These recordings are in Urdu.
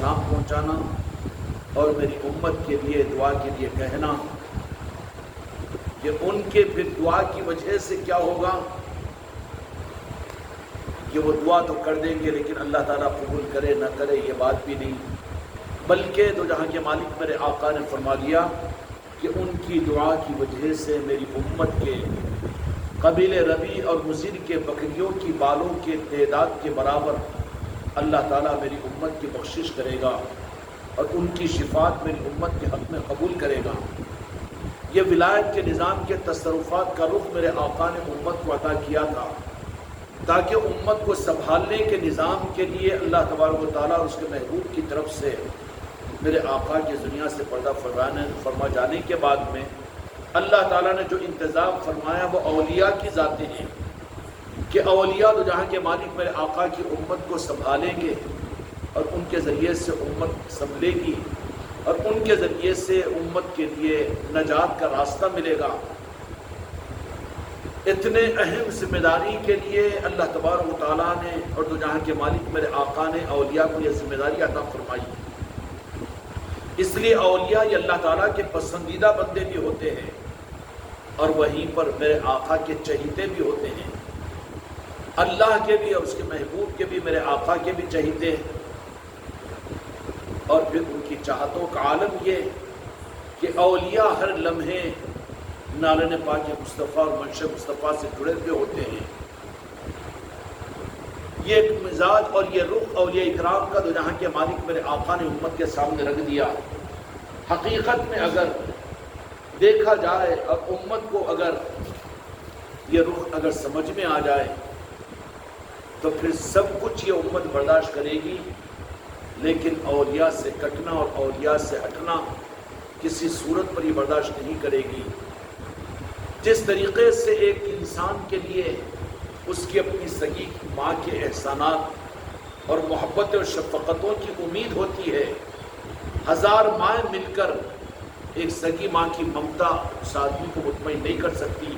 سلام پہنچانا اور میری امت کے لیے دعا کے لیے کہنا کہ ان کے پھر دعا کی وجہ سے کیا ہوگا کہ وہ دعا تو کر دیں گے لیکن اللہ تعالیٰ قبول کرے نہ کرے یہ بات بھی نہیں، بلکہ دو جہاں کے مالک میرے آقا نے فرما دیا کہ ان کی دعا کی وجہ سے میری امت کے قبیلے ربی اور مضر کے بکریوں کی بالوں کے تعداد کے برابر اللہ تعالیٰ میری امت کی بخشش کرے گا اور ان کی شفاعت میری امت کے حق میں قبول کرے گا۔ یہ ولایت کے نظام کے تصرفات کا رخ میرے آقا نے امت کو عطا کیا تھا تاکہ امت کو سنبھالنے کے نظام کے لیے اللہ تبارک و تعالیٰ اور اس کے محبوب کی طرف سے میرے آقا کی دنیا سے پردہ فرما جانے کے بعد میں اللہ تعالیٰ نے جو انتظام فرمایا وہ اولیاء کی ذاتیں ہیں کہ اولیاء دو جہاں کے مالک میرے آقا کی امت کو سنبھالیں گے اور ان کے ذریعے سے امت سنبھلے گی اور ان کے ذریعے سے امت کے لیے نجات کا راستہ ملے گا۔ اتنے اہم ذمہ داری کے لیے اللہ تبارک و تعالیٰ نے اور دو جہاں کے مالک میرے آقا نے اولیاء کو یہ ذمہ داری عطا فرمائی۔ اس لیے اولیاء یہ اللہ تعالیٰ کے پسندیدہ بندے بھی ہوتے ہیں اور وہیں پر میرے آقا کے چہیتے بھی ہوتے ہیں، اللہ کے بھی اور اس کے محبوب کے بھی میرے آقا کے بھی چہیتے ہیں۔ اور پھر ان کی چاہتوں کا عالم یہ کہ اولیاء ہر لمحے نالن پاک مصطفیٰ اور منش مصطفیٰ سے جڑے ہوئے ہوتے ہیں۔ یہ ایک مزاج اور یہ رخ اولیاء اکرام کا دو جہاں کے مالک میرے آقا نے امت کے سامنے رکھ دیا۔ حقیقت میں اگر دیکھا جائے اور امت کو اگر یہ رخ اگر سمجھ میں آ جائے تو پھر سب کچھ یہ امت برداشت کرے گی، لیکن اولیاء سے کٹنا اور اولیاء سے ہٹنا کسی صورت پر یہ برداشت نہیں کرے گی۔ جس طریقے سے ایک انسان کے لیے اس کی اپنی سگی ماں کے احسانات اور محبت اور شفقتوں کی امید ہوتی ہے، ہزار مائیں مل کر ایک سگی ماں کی ممتا اس آدمی کو مطمئن نہیں کر سکتی،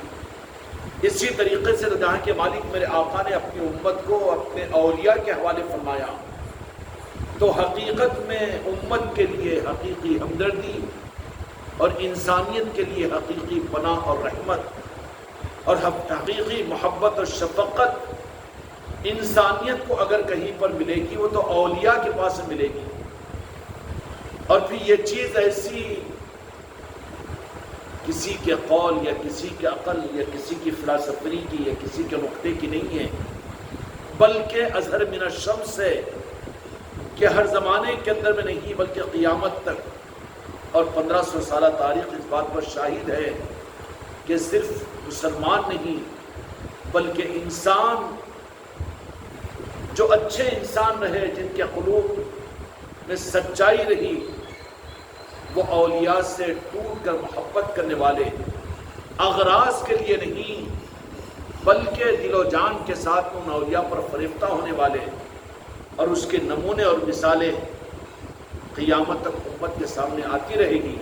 اسی طریقے سے جہاں کے مالک میرے آقا نے اپنی امت کو اپنے اولیاء کے حوالے فرمایا تو حقیقت میں امت کے لیے حقیقی ہمدردی اور انسانیت کے لیے حقیقی پناہ اور رحمت اور حقیقی محبت اور شفقت انسانیت کو اگر کہیں پر ملے گی وہ تو اولیاء کے پاس ملے گی۔ اور پھر یہ چیز ایسی کسی کے قول یا کسی کے عقل یا کسی کی فلسفری کی یا کسی کے نقطے کی نہیں ہے، بلکہ اظہر من الشمس ہے کہ ہر زمانے کے اندر میں نہیں بلکہ قیامت تک، اور 1500 سالہ تاریخ اس بات پر شاہد ہے کہ صرف مسلمان نہیں بلکہ انسان جو اچھے انسان رہے، جن کے قلوب میں سچائی رہی، وہ اولیاء سے ٹوٹ کر محبت کرنے والے، اغراض کے لیے نہیں بلکہ دل و جان کے ساتھ ان اولیاء پر فریفتہ ہونے والے، اور اس کے نمونے اور مثالیں قیامت تک امت کے سامنے آتی رہے گی۔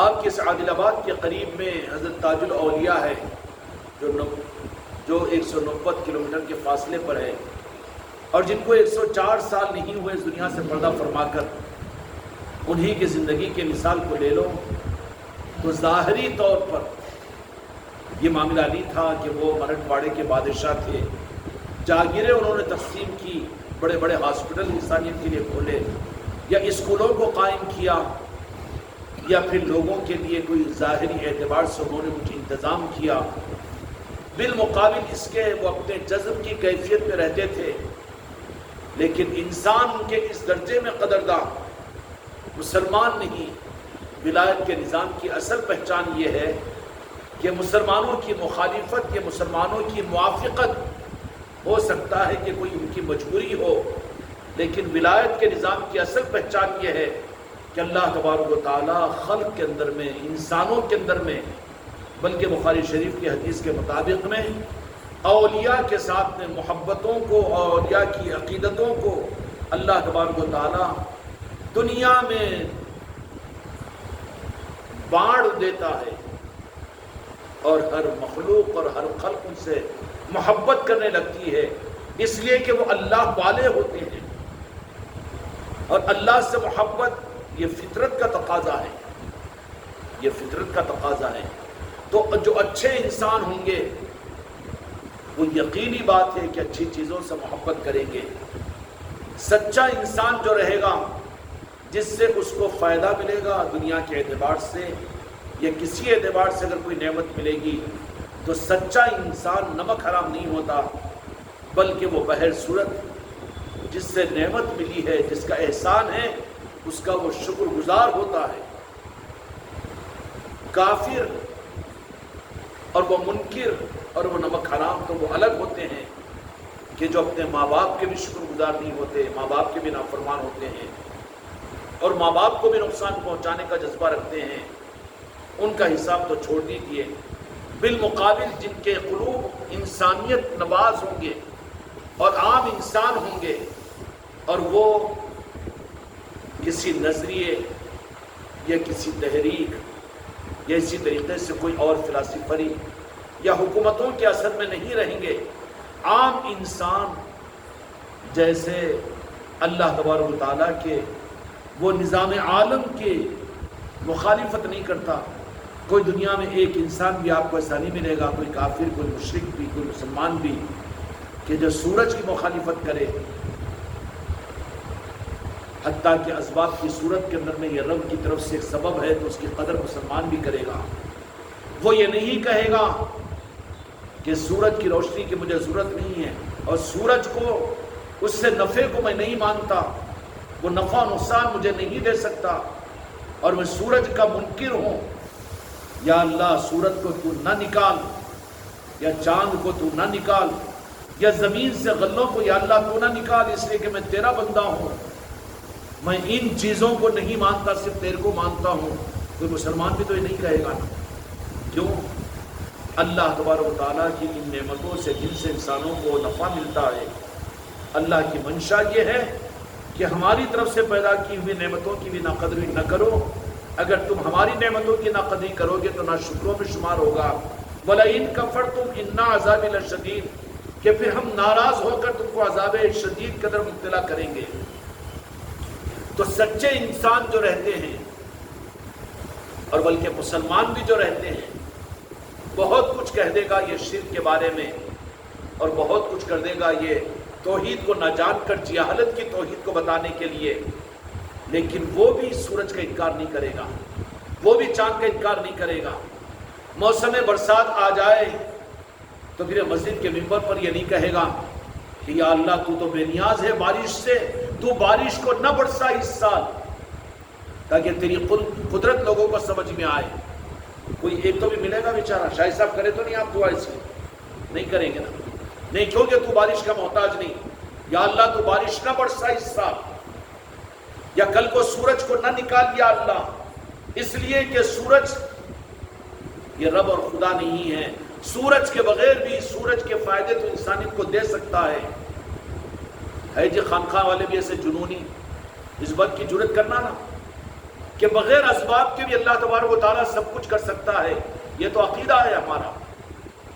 آپ کے عادل آباد کے قریب میں حضرت تاج الاولیاء ہے جو 190 کلومیٹر کے فاصلے پر ہے، اور جن کو 104 سال نہیں ہوئے اس دنیا سے پردہ فرما کر، انہی کی زندگی کے مثال کو لے لو تو ظاہری طور پر یہ معاملہ نہیں تھا کہ وہ مرٹھواڑے کے بادشاہ تھے، جاگیریں انہوں نے تقسیم کی، بڑے بڑے ہاسپٹل انسانیت کے لیے کھولے یا اسکولوں کو قائم کیا یا پھر لوگوں کے لیے کوئی ظاہری اعتبار سے انہوں نے کچھ انتظام کیا، بالمقابل اس کے وہ اپنے جذب کی کیفیت میں رہتے تھے، لیکن انسان کے اس درجے میں قدردان مسلمان نہیں۔ ولایت کے نظام کی اصل پہچان یہ ہے کہ مسلمانوں کی مخالفت یا مسلمانوں کی موافقت ہو سکتا ہے کہ کوئی ان کی مجبوری ہو، لیکن ولایت کے نظام کی اصل پہچان یہ ہے کہ اللہ تبارک و تعالیٰ خلق کے اندر میں، انسانوں کے اندر میں، بلکہ بخاری شریف کی حدیث کے مطابق میں اولیاء کے ساتھ میں محبتوں کو، اولیاء کی عقیدتوں کو اللہ تبارک و تعالیٰ دنیا میں بانٹ دیتا ہے، اور ہر مخلوق اور ہر خلق ان سے محبت کرنے لگتی ہے، اس لیے کہ وہ اللہ والے ہوتے ہیں۔ اور اللہ سے محبت یہ فطرت کا تقاضا ہے، یہ فطرت کا تقاضا ہے۔ تو جو اچھے انسان ہوں گے وہ یقینی بات ہے کہ اچھی چیزوں سے محبت کریں گے۔ سچا انسان جو رہے گا، جس سے اس کو فائدہ ملے گا دنیا کے اعتبار سے یا کسی اعتبار سے اگر کوئی نعمت ملے گی، تو سچا انسان نمک حرام نہیں ہوتا، بلکہ وہ بہر صورت جس سے نعمت ملی ہے، جس کا احسان ہے، اس کا وہ شکر گزار ہوتا ہے۔ کافر اور وہ منکر اور وہ نمک حرام تو وہ الگ ہوتے ہیں کہ جو اپنے ماں باپ کے بھی شکر گزار نہیں ہوتے، ماں باپ کے بھی نافرمان ہوتے ہیں اور ماں باپ کو بھی نقصان پہنچانے کا جذبہ رکھتے ہیں، ان کا حساب تو چھوڑ دیجیے۔ بالمقابل جن کے قلوب انسانیت نواز ہوں گے اور عام انسان ہوں گے، اور وہ کسی نظریے یا کسی تحریک یا اسی طریقے سے کوئی اور فلسفری یا حکومتوں کے اثر میں نہیں رہیں گے، عام انسان جیسے اللہ تبارک و تعالیٰ کے وہ نظام عالم کے مخالفت نہیں کرتا، کوئی دنیا میں ایک انسان بھی آپ کو ایسا نہیں ملے گا، کوئی کافر، کوئی مشرک بھی، کوئی مسلمان بھی، کہ جو سورج کی مخالفت کرے، حتیٰ کہ اسباب کی صورت کے اندر میں یہ رب کی طرف سے ایک سبب ہے تو اس کی قدر مسلمان بھی کرے گا۔ وہ یہ نہیں کہے گا کہ سورج کی روشنی کی مجھے ضرورت نہیں ہے اور سورج کو اس سے نفع کو میں نہیں مانتا، وہ نفع نقصان مجھے نہیں دے سکتا اور میں سورج کا منکر ہوں، یا اللہ سورج کو تو نہ نکال، یا چاند کو تو نہ نکال، یا زمین سے غلوں کو یا اللہ تو نہ نکال، اس لیے کہ میں تیرا بندہ ہوں، میں ان چیزوں کو نہیں مانتا، صرف تیرے کو مانتا ہوں۔ کوئی مسلمان بھی تو یہ نہیں کہے گا نا، کیوں؟ اللہ تبارک و تعالیٰ کی ان نعمتوں سے جن سے انسانوں کو نفع ملتا ہے، اللہ کی منشا یہ ہے کہ ہماری طرف سے پیدا کی ہوئی نعمتوں کی بھی ناقدری نہ کرو۔ اگر تم ہماری نعمتوں کی ناقدری کرو گے تو ناشکروں میں شمار ہوگا۔ وَلَئِن كَفَرْتُمْ إِنَّ عَذَابِي لَشَدِيدٌ، کہ پھر ہم ناراض ہو کر تم کو عذاب شدید قدر مبتلا کریں گے۔ تو سچے انسان جو رہتے ہیں اور بلکہ مسلمان بھی جو رہتے ہیں، بہت کچھ کہہ دے گا یہ شرک کے بارے میں اور بہت کچھ کر دے گا یہ توحید کو نہ جان کر جہالت کی توحید کو بتانے کے لیے، لیکن وہ بھی سورج کا انکار نہیں کرے گا، وہ بھی چاند کا انکار نہیں کرے گا۔ موسم برسات آ جائے تو پھر مسجد کے ممبر پر یہ نہیں کہے گا کہ یا اللہ تو بے نیاز ہے بارش سے، تو بارش کو نہ برسا اس سال، تاکہ تیری قدرت لوگوں کو سمجھ میں آئے۔ کوئی ایک تو بھی ملے گا بیچارہ، شاہد صاحب کرے تو نہیں آپ دعا اس کی؟ نہیں کریں گے نا، نہیں کیونکہ تو بارش کا محتاج نہیں، یا اللہ تو بارش نہ برسا اس سال، یا کل کو سورج کو نہ نکال یا اللہ، اس لیے کہ سورج یہ رب اور خدا نہیں ہے، سورج کے بغیر بھی سورج کے فائدے تو انسانیت کو دے سکتا ہے جی خانقاہ والے بھی ایسے جنونی اس بات کی جرات کرنا نا کہ بغیر اسباب کے بھی اللہ تبارک و تعالیٰ سب کچھ کر سکتا ہے، یہ تو عقیدہ ہے ہمارا،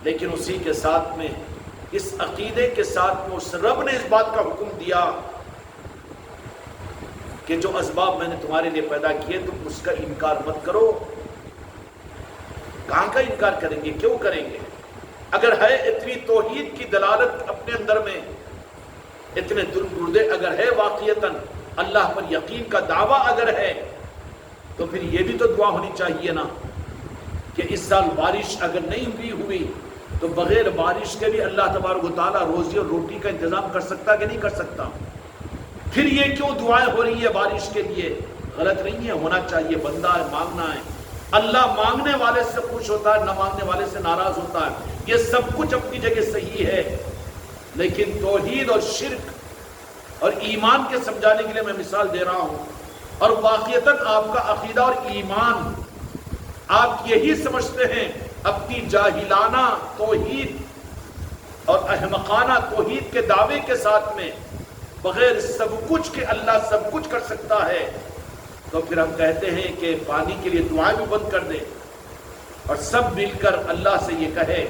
لیکن اسی کے ساتھ میں اس عقیدے کے ساتھ میں اس رب نے اس بات کا حکم دیا کہ جو اسباب میں نے تمہارے لیے پیدا کیے تم اس کا انکار مت کرو۔ کہاں کا انکار کریں گے؟ کیوں کریں گے؟ اگر ہے اتنی توحید کی دلالت اپنے اندر میں، اتنے دل گردے اگر ہے واقعتاً اللہ پر یقین کا دعویٰ اگر ہے، تو پھر یہ بھی تو دعا ہونی چاہیے نا کہ اس سال بارش اگر نہیں بھی ہوئی تو بغیر بارش کے بھی اللہ تبارک و تعالیٰ روزی اور روٹی کا انتظام کر سکتا کہ نہیں کر سکتا؟ پھر یہ کیوں دعائیں ہو رہی ہے بارش کے لیے؟ غلط نہیں ہے، ہونا چاہیے، بندہ ہے، مانگنا ہے۔ اللہ مانگنے والے سے خوش ہوتا ہے، نہ مانگنے والے سے ناراض ہوتا ہے، یہ سب کچھ اپنی جگہ صحیح ہے، لیکن توحید اور شرک اور ایمان کے سمجھانے کے لیے میں مثال دے رہا ہوں، اور واقعتاً آپ کا عقیدہ اور ایمان آپ یہی سمجھتے ہیں اپنی جاہلانہ توحید اور احمقانہ توحید کے دعوے کے ساتھ میں بغیر سب کچھ کے اللہ سب کچھ کر سکتا ہے، تو پھر ہم کہتے ہیں کہ پانی کے لیے دعائیں بھی بند کر دیں اور سب مل کر اللہ سے یہ کہے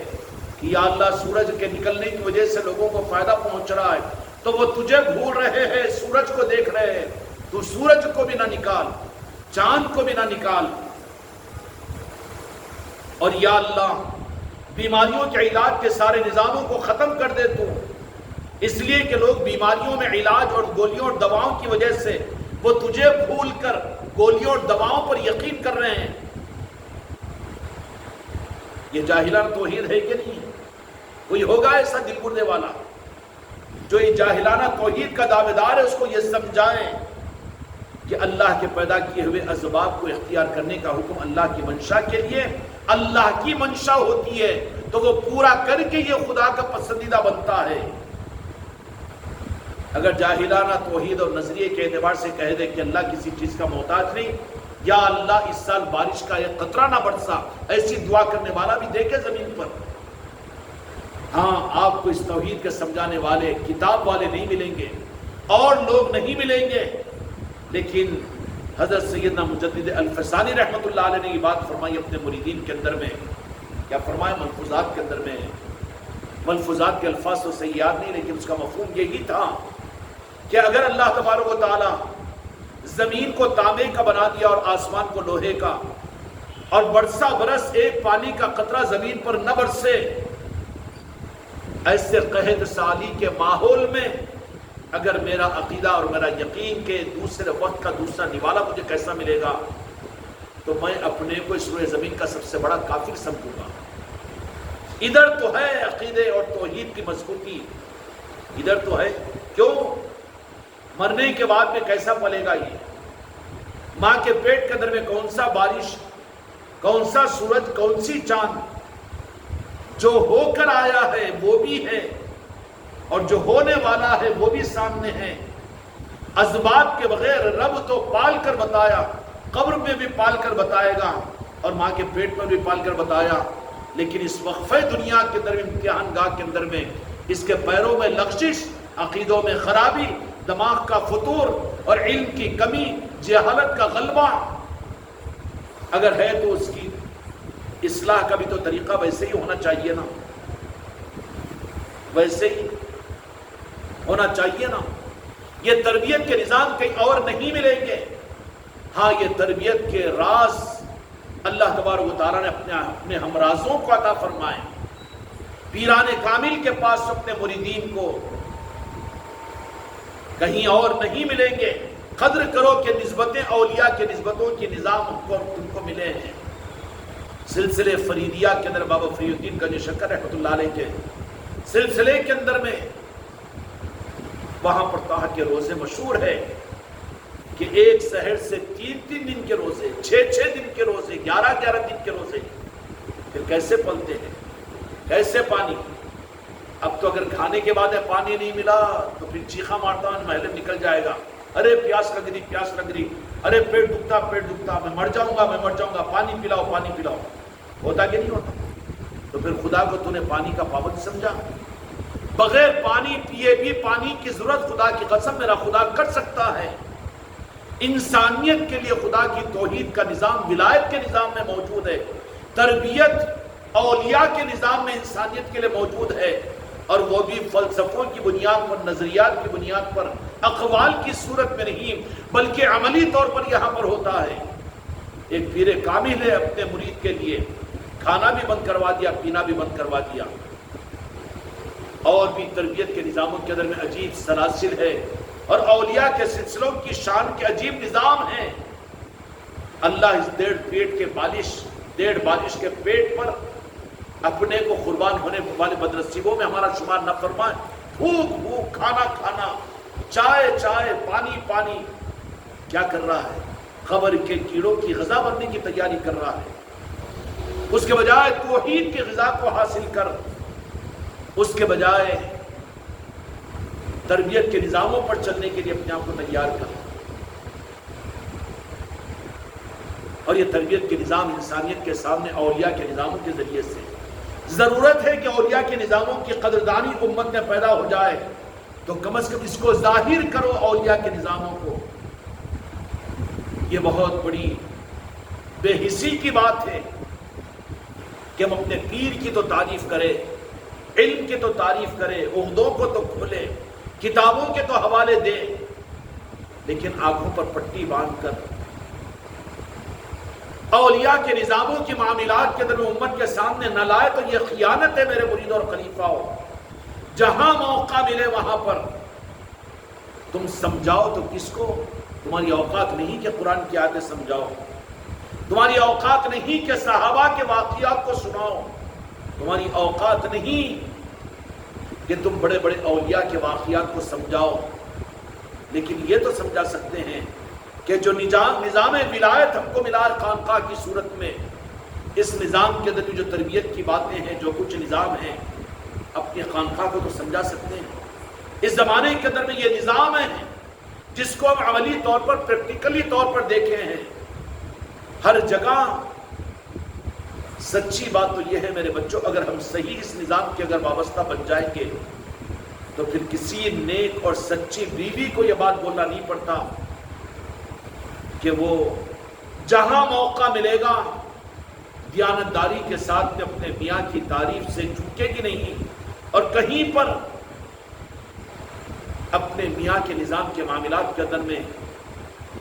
کہ یا اللہ سورج کے نکلنے کی وجہ سے لوگوں کو فائدہ پہنچ رہا ہے، تو وہ تجھے بھول رہے ہیں، سورج کو دیکھ رہے ہیں، تو سورج کو بھی نہ نکال، چاند کو بھی نہ نکال، اور یا اللہ بیماریوں کے علاج کے سارے نظاموں کو ختم کر دے تو، اس لیے کہ لوگ بیماریوں میں علاج اور گولیوں اور دواؤں کی وجہ سے وہ تجھے بھول کر گولیوں اور دواؤں پر یقین کر رہے ہیں۔ یہ جاہلانہ توحید ہے کہ نہیں؟ کوئی ہوگا ایسا دل مردے والا جو یہ جاہلانہ توحید کا دعوے دار ہے، اس کو یہ سمجھائیں کہ اللہ کے پیدا کیے ہوئے اسباب کو اختیار کرنے کا حکم اللہ کی منشا کے لیے، اللہ کی منشا ہوتی ہے تو وہ پورا کر کے یہ خدا کا پسندیدہ بنتا ہے۔ اگر جاہلانہ توحید اور نظریے کے اعتبار سے کہہ دے کہ اللہ کسی چیز کا محتاج نہیں، یا اللہ اس سال بارش کا ایک قطرہ نہ برسا، ایسی دعا کرنے والا بھی دیکھے زمین پر۔ ہاں، آپ کو اس توحید کے سمجھانے والے کتاب والے نہیں ملیں گے اور لوگ نہیں ملیں گے، لیکن حضرت سیدنا مجدد الفسانی رحمۃ اللہ علیہ نے یہ بات فرمائی اپنے مریدین کے اندر میں۔ کیا فرمایا؟ ملفوظات کے اندر میں، ملفوظات کے الفاظ تو صحیح یاد نہیں، لیکن اس کا مفہوم یہی تھا کہ اگر اللہ تبارک و تعالی زمین کو تانبے کا بنا دیا اور آسمان کو لوہے کا، اور برسا برس ایک پانی کا قطرہ زمین پر نہ برسے، ایسے قحط سالی کے ماحول میں اگر میرا عقیدہ اور میرا یقین کہ دوسرے وقت کا دوسرا نوالا مجھے کیسا ملے گا، تو میں اپنے کو اس روئے زمین کا سب سے بڑا کافر سمجھوں گا۔ ادھر تو ہے عقیدے اور توحید کی مضبوطی، ادھر تو ہے، کیوں؟ مرنے کے بعد میں کیسا پلے گا یہ؟ ماں کے پیٹ کے اندر میں کون سا بارش، کون سا سورج، کون سی چاند، جو ہو کر آیا ہے وہ بھی ہے اور جو ہونے والا ہے وہ بھی سامنے ہے۔ اسباب کے بغیر رب تو پال کر بتایا، قبر میں بھی پال کر بتائے گا اور ماں کے پیٹ میں بھی پال کر بتایا، لیکن اس وقفہ دنیا کے اندر، امتحان گاہ کے اندر میں اس کے پیروں میں لغزش، عقیدوں میں خرابی، دماغ کا فطور اور علم کی کمی، جہالت کا غلبہ اگر ہے تو اس کی اصلاح کا بھی تو طریقہ ویسے ہی ہونا چاہیے نا، ویسے ہی ہونا چاہیے نا۔ یہ تربیت کے نظام کہیں اور نہیں ملیں گے۔ ہاں، یہ تربیت کے راز اللہ تبارک و تعالیٰ نے اپنے ہمرازوں کو عطا فرمائے، پیران کامل کے پاس اپنے مریدین کو کہیں اور نہیں ملیں گے۔ قدر کرو کہ نسبتیں اولیاء کے نسبتوں کے نظام تم کو ملے ہیں۔ سلسلے فریدیہ کے اندر بابا فرید الدین گنج شکر رحمۃ اللہ علیہ کے سلسلے کے اندر میں وہاں پر طاہر کے روزے مشہور ہے کہ ایک سحر سے 3 دن کے روزے، 6 دن کے روزے، 11 دن کے روزے، پھر کیسے پلتے ہیں، کیسے پانی؟ اب تو اگر کھانے کے بعد پانی نہیں ملا تو پھر چیخا مارتا ہوں محلے نکل جائے گا، ارے پیاس لگ رہی، پیاس لگ رہی، ارے پیٹ دکھتا، میں مر جاؤں گا، پانی پلاؤ، پانی پلاؤ۔ ہوتا کہ نہیں ہوتا؟ تو پھر خدا کو تو نے پانی کا پابند سمجھا؟ بغیر پانی پیے بھی پانی کی ضرورت خدا کی قسم میرا خدا کر سکتا ہے۔ انسانیت کے لیے خدا کی توحید کا نظام ولایت کے نظام میں موجود ہے، تربیت اولیاء کے نظام میں انسانیت کے لیے موجود ہے، اور وہ بھی فلسفوں کی بنیاد پر، نظریات کی بنیاد پر، اقوال کی صورت میں نہیں بلکہ عملی طور پر یہاں پر ہوتا ہے۔ ایک پیر کامل ہے اپنے مرید کے لیے کھانا بھی بند کروا دیا، پینا بھی بند کروا دیا، اور بھی تربیت کے نظاموں کے اندر میں عجیب سلاسل ہے، اور اولیاء کے سلسلوں کی شان کے عجیب نظام ہیں۔ اللہ اس ڈیڑھ بالش کے پیٹ پر اپنے کو قربان ہونے والے بدنصیبوں میں ہمارا شمار نہ فرمائے۔ بھوک کھانا، چائے، پانی، کیا کر رہا ہے؟ قبر کے کیڑوں کی غذا بننے کی تیاری کر رہا ہے۔ اس کے بجائے توحید کی غذا کو حاصل کر، اس کے بجائے تربیت کے نظاموں پر چلنے کے لیے اپنے آپ کو تیار کر۔ اور یہ تربیت کے نظام انسانیت کے سامنے اولیاء کے نظاموں کے ذریعے سے، ضرورت ہے کہ اولیاء کے نظاموں کی قدردانی امت میں پیدا ہو جائے، تو کم از کم اس کو ظاہر کرو اولیاء کے نظاموں کو۔ یہ بہت بڑی بے حسی کی بات ہے کہ ہم اپنے پیر کی تو تعریف کریں، علم کی تو تعریف کریں، عہدوں کو تو کھولے، کتابوں کے تو حوالے دیں، لیکن آنکھوں پر پٹی باندھ کر اولیاء کے نظاموں کی معاملات کے اندر امت کے سامنے نہ لائے تو یہ خیانت ہے میرے مرید اور خلیفہ ہو۔ جہاں موقع ملے وہاں پر تم سمجھاؤ تو کس کو؟ تمہاری اوقات نہیں کہ قرآن کی آیتیں سمجھاؤ، تمہاری اوقات نہیں کہ صحابہ کے واقعات کو سناؤ، تمہاری اوقات نہیں کہ تم بڑے بڑے اولیاء کے واقعات کو سمجھاؤ، لیکن یہ تو سمجھا سکتے ہیں کہ جو نظام ولایت ہم کو ملا خانقاہ کی صورت میں، اس نظام کے اندر جو تربیت کی باتیں ہیں، جو کچھ نظام ہیں، اپنی خانقاہ کو تو سمجھا سکتے ہیں۔ اس زمانے کے اندر میں یہ نظام ہے جس کو ہم عملی طور پر پریکٹیکلی طور پر دیکھے ہیں ہر جگہ۔ سچی بات تو یہ ہے میرے بچوں، اگر ہم صحیح اس نظام کے اگر وابستہ بن جائیں گے تو پھر کسی نیک اور سچی بیوی کو یہ بات بولنا نہیں پڑتا کہ وہ جہاں موقع ملے گا دیانتداری کے ساتھ میں اپنے میاں کی تعریف سے چوکے گی نہیں، اور کہیں پر اپنے میاں کے نظام کے معاملات کے اندر میں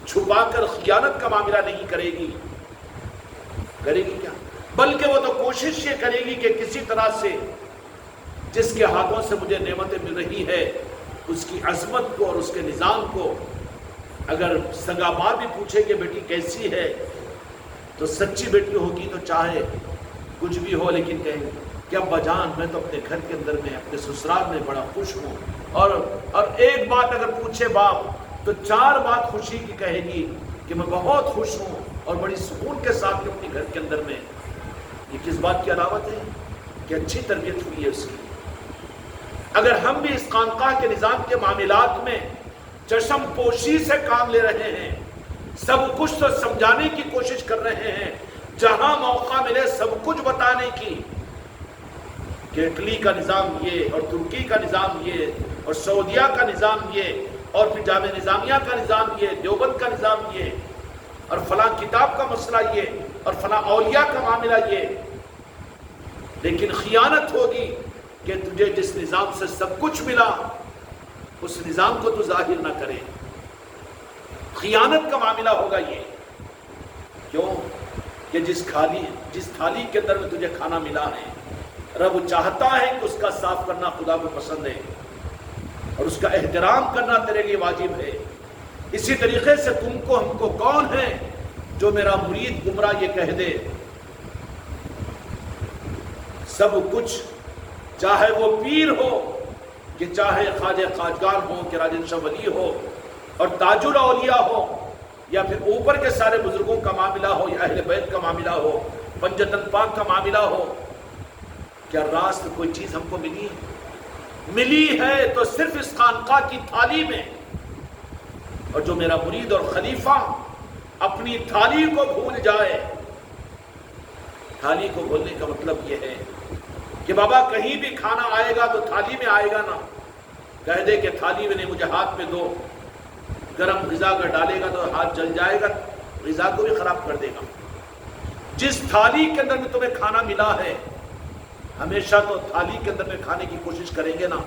چھپا کر خیانت کا معاملہ نہیں کرے گی۔ کرے گی کیا؟ بلکہ وہ تو کوشش یہ کرے گی کہ کسی طرح سے جس کے ہاتھوں سے مجھے نعمتیں مل رہی ہے اس کی عظمت کو اور اس کے نظام کو، اگر سگا ماں بھی پوچھے کہ بیٹی کیسی ہے تو سچی بیٹی ہوگی تو چاہے کچھ بھی ہو لیکن کہے کہ ابا جان میں تو اپنے گھر کے اندر میں اپنے سسرال میں بڑا خوش ہوں، اور ایک بات اگر پوچھے باپ تو 4 بات خوشی کی کہے گی کہ میں بہت خوش ہوں اور بڑی سکون کے ساتھ اپنے گھر کے اندر میں۔ یہ کس بات کی علامت ہے؟ کہ اچھی تربیت ہوئی ہے اس کی۔ اگر ہم بھی اس خانقاہ کے نظام کے معاملات میں چشم پوشی سے کام لے رہے ہیں، سب کچھ تو سمجھانے کی کوشش کر رہے ہیں، جہاں موقع ملے سب کچھ بتانے کی کہ اٹلی کا نظام یہ اور ترکی کا نظام یہ اور سعودیہ کا نظام یہ اور پھر جامعہ نظامیہ کا نظام یہ، دیوبند کا نظام یہ، اور فلاں کتاب کا مسئلہ یہ اور فلاں اولیاء کا معاملہ یہ، لیکن خیانت ہوگی کہ تجھے جس نظام سے سب کچھ ملا اس نظام کو تو ظاہر نہ کرے۔ خیانت کا معاملہ ہوگا یہ، کیوں کہ جس تھالی کے اندر میں تجھے کھانا ملا ہے رب چاہتا ہے کہ اس کا صاف کرنا خدا کو پسند ہے اور اس کا احترام کرنا تیرے لیے واجب ہے۔ اسی طریقے سے تم کو ہم کو کون ہے جو میرا مرید گمراہ یہ کہہ دے سب کچھ، چاہے وہ پیر ہو کہ چاہے خواجہ خواجگان ہو کہ راجن شاہ ولی ہو اور تاج الاولیاء ہو یا پھر اوپر کے سارے بزرگوں کا معاملہ ہو یا اہل بیت کا معاملہ ہو، پنجتن پاک کا معاملہ ہو، کیا راست کوئی چیز ہم کو ملی ہے تو صرف اس خانقاہ کی تھالی میں۔ اور جو میرا مرید اور خلیفہ اپنی تھالی کو بھول جائے، تھالی کو بھولنے کا مطلب یہ ہے کہ بابا کہیں بھی کھانا آئے گا تو تھالی میں آئے گا نا، کہہ دے کہ تھالی میں نہیں مجھے ہاتھ میں دو، گرم غذا اگر ڈالے گا تو ہاتھ جل جائے گا، غذا کو بھی خراب کر دے گا۔ جس تھالی کے اندر میں تمہیں کھانا ملا ہے ہمیشہ تو تھالی کے اندر میں کھانے کی کوشش کریں گے نا۔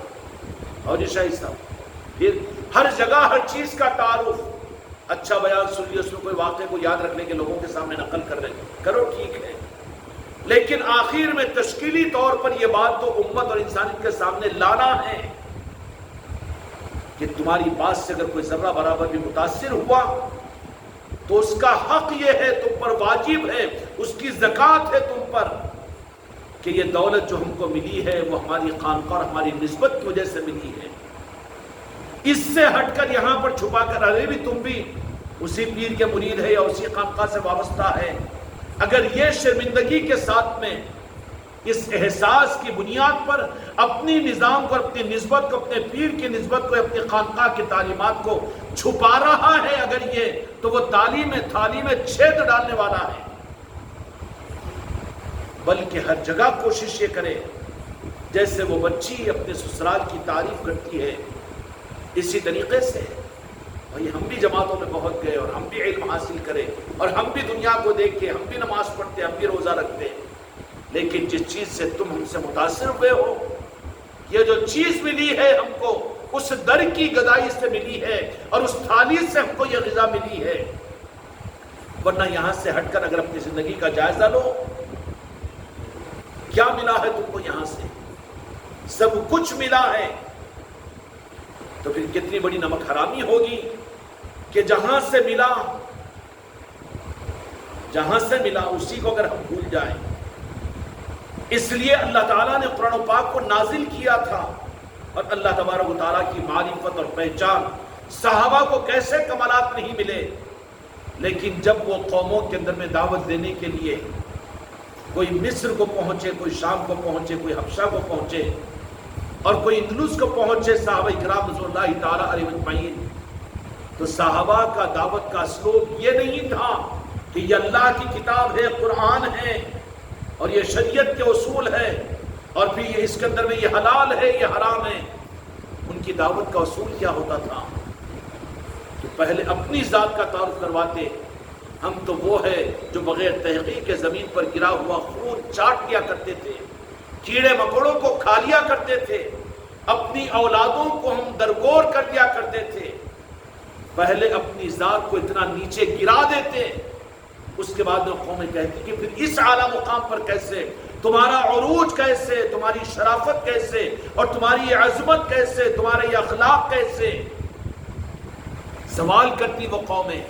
اور یہ شاہی صاحب پھر ہر جگہ ہر چیز کا تعارف، اچھا بیان سن لیا، اس میں کوئی واقعے کو یاد رکھنے کے لوگوں کے سامنے نقل کر رہے کرو، ٹھیک ہے، لیکن آخر میں تشکیلی طور پر یہ بات تو امت اور انسانیت کے سامنے لانا ہے کہ تمہاری بات سے اگر کوئی ذرہ برابر بھی متاثر ہوا تو اس کا حق یہ ہے، تم پر واجب ہے، اس کی زکوٰۃ ہے تم پر کہ یہ دولت جو ہم کو ملی ہے وہ ہماری خانقاہ اور ہماری نسبت کی وجہ سے ملی ہے۔ اس سے ہٹ کر یہاں پر چھپا کر ارے بھی تم بھی اسی پیر کے مرید ہے یا اسی خانقاہ سے وابستہ ہے، اگر یہ شرمندگی کے ساتھ میں اس احساس کی بنیاد پر اپنی نظام کو، اپنی نسبت کو، اپنے پیر کی نسبت کو، اپنی خانقاہ کی تعلیمات کو چھپا رہا ہے اگر یہ، تو وہ تھالی میں چھید ڈالنے والا ہے۔ بلکہ ہر جگہ کوشش یہ کرے جیسے وہ بچی اپنے سسرال کی تعریف کرتی ہے، اسی طریقے سے بھائی ہم بھی جماعتوں میں بہت گئے اور ہم بھی علم حاصل کریں اور ہم بھی دنیا کو دیکھ کے ہم بھی نماز پڑھتے، ہم بھی روزہ رکھتے، لیکن جس چیز سے تم ہم سے متاثر ہوئے ہو، یہ جو چیز ملی ہے ہم کو اس در کی گدائی سے ملی ہے اور اس تھالی سے ہم کو یہ غذا ملی ہے. ورنہ یہاں سے ہٹ کر اگر اپنی زندگی کا جائزہ لو، کیا ملا ہے تم کو یہاں سے؟ سب کچھ ملا ہے. تو پھر کتنی بڑی نمک حرامی ہوگی کہ جہاں سے ملا اسی کو اگر ہم بھول جائیں. اس لیے اللہ تعالیٰ نے قرآن و پاک کو نازل کیا تھا. اور اللہ تبارک و تعالیٰ کی معرفت اور پہچان، صحابہ کو کیسے کمالات نہیں ملے، لیکن جب وہ قوموں کے اندر میں دعوت دینے کے لیے کوئی مصر کو پہنچے، کوئی شام کو پہنچے، کوئی حبشہ کو پہنچے اور کوئی اندلس کو پہنچے صحابہ اکرام رضوان اللہ تعالیٰ علیہ اجمعین، تو صحابہ کا دعوت کا اسلوب یہ نہیں تھا کہ یہ اللہ کی کتاب ہے، قرآن ہے اور یہ شریعت کے اصول ہے اور پھر یہ اس کے اندر میں یہ حلال ہے یہ حرام ہے. ان کی دعوت کا اصول کیا ہوتا تھا کہ پہلے اپنی ذات کا تعارف کرواتے. ہم تو وہ ہے جو بغیر تحقیق کے زمین پر گرا ہوا خون چاٹ لیا کرتے تھے، کیڑے مکوڑوں کو کھا لیا کرتے تھے، اپنی اولادوں کو ہم درگور کر دیا کرتے تھے. پہلے اپنی ذات کو اتنا نیچے گرا دیتے، اس کے بعد وہ قومیں کہتی کہ پھر اس اعلیٰ مقام پر کیسے، تمہارا عروج کیسے، تمہاری شرافت کیسے اور تمہاری عظمت کیسے، تمہارے یہ اخلاق کیسے. سوال کرتی وہ قومیں.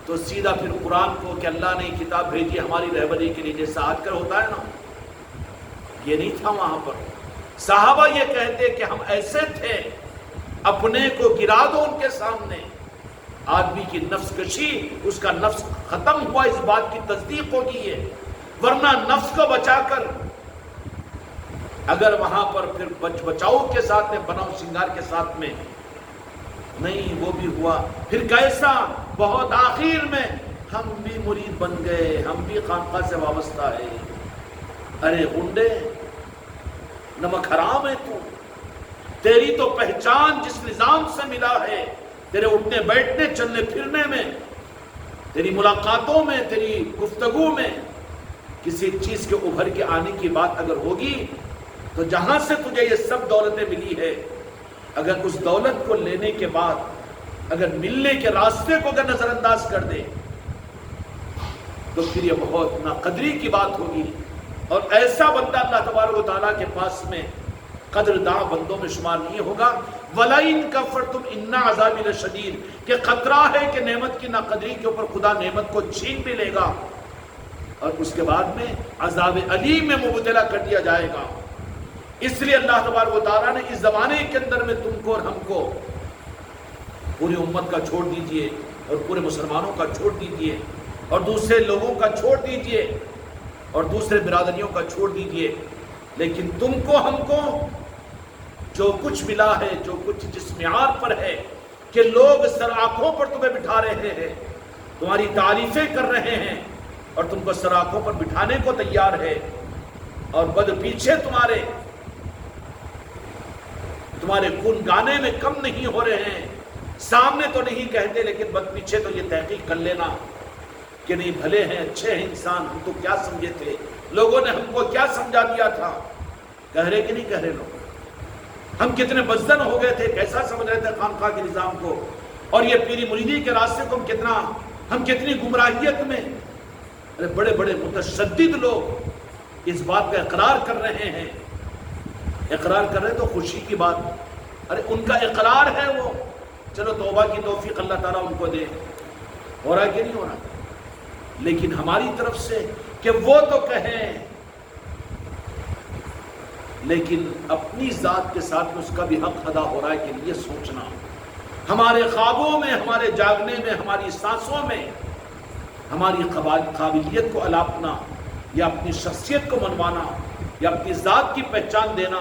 تو سیدھا پھر قرآن کو کہ اللہ نے کتاب بھیجی ہماری رہبری کے لیے، جیسا آج کل ہوتا ہے نا، یہ نہیں تھا وہاں پر. صحابہ یہ کہتے کہ ہم ایسے تھے، اپنے کو گرا دو ان کے سامنے. آدمی کی نفس کشی، اس کا نفس ختم ہوا، اس بات کی تصدیق ہوگی ہے. ورنہ نفس کو بچا کر اگر وہاں پر پھر بچاؤ کے ساتھ میں، بناؤ سنگار کے ساتھ میں نہیں، وہ بھی ہوا. پھر کیسا بہت آخر میں ہم بھی مرید بن گئے، ہم بھی خانقاہ سے وابستہ ہے. ارے گنڈے، نمک حرام ہے تو، تیری تو پہچان جس نظام سے ملا ہے، تیرے اٹھنے بیٹھنے چلنے پھرنے میں، تیری ملاقاتوں میں، تیری گفتگو میں کسی چیز کے ابھر کے آنے کی بات اگر ہوگی تو جہاں سے تجھے یہ سب دولتیں ملی ہے، اگر اس دولت کو لینے کے بعد اگر ملنے کے راستے کو اگر نظر انداز کر دے تو پھر یہ بہت ناقدری کی بات ہوگی. اور ایسا بندہ اللہ تبارک و تعالیٰ کے پاس میں قدرداں بندوں میں شمار نہیں ہوگا. وَلَئِن كَفَرْتُمْ إِنَّ عَذَابِي لَشَدِيدٌ کہ خطرہ ہے کہ نعمت کی ناقدری کے اوپر خدا نعمت کو چھین بھی لے گا اور اس کے بعد میں عذاب علیم میں مبتلا کر دیا جائے گا. اس لیے اللہ تبارک و تعالیٰ نے اس زمانے کے اندر میں تم کو اور ہم کو، پوری امت کا چھوڑ دیجئے اور پورے مسلمانوں کا چھوڑ دیجئے اور دوسرے لوگوں کا چھوڑ دیجئے اور دوسرے برادریوں کا چھوڑ دیجئے، لیکن تم کو ہم کو جو کچھ ملا ہے، جو کچھ جس معیار پر ہے کہ لوگ سر آنکھوں پر تمہیں بٹھا رہے ہیں، تمہاری تعریفیں کر رہے ہیں اور تم کو سر آنکھوں پر بٹھانے کو تیار ہے، اور بد پیچھے تمہارے گن گانے میں کم نہیں ہو رہے ہیں. سامنے تو نہیں کہتے لیکن بد پیچھے تو یہ تحقیق کر لینا کہ نہیں بھلے ہیں، اچھے ہیں انسان، ہم تو کیا سمجھے تھے، لوگوں نے ہم کو کیا سمجھا دیا تھا. کہہ رہے کہ نہیں کہہ رہے لوگ، ہم کتنے بزدل ہو گئے تھے، کیسا سمجھ رہے تھے خانقاہ کے نظام کو اور یہ پیری مریدی کے راستے کو ہم کتنی گمراہیت میں. ارے بڑے بڑے متشدد لوگ اس بات کا اقرار کر رہے ہیں. اقرار کر رہے تو خوشی کی بات، ارے ان کا اقرار ہے وہ، چلو توبہ کی توفیق اللہ تعالیٰ ان کو دے. ہو رہا کہ نہیں ہو رہا؟ لیکن ہماری طرف سے کہ وہ تو کہیں، لیکن اپنی ذات کے ساتھ اس کا بھی حق ادا ہو رہا ہے کہ یہ سوچنا، ہمارے خوابوں میں، ہمارے جاگنے میں، ہماری سانسوں میں ہماری قابلیت کو الاپنا یا اپنی شخصیت کو منوانا یا اپنی ذات کی پہچان دینا.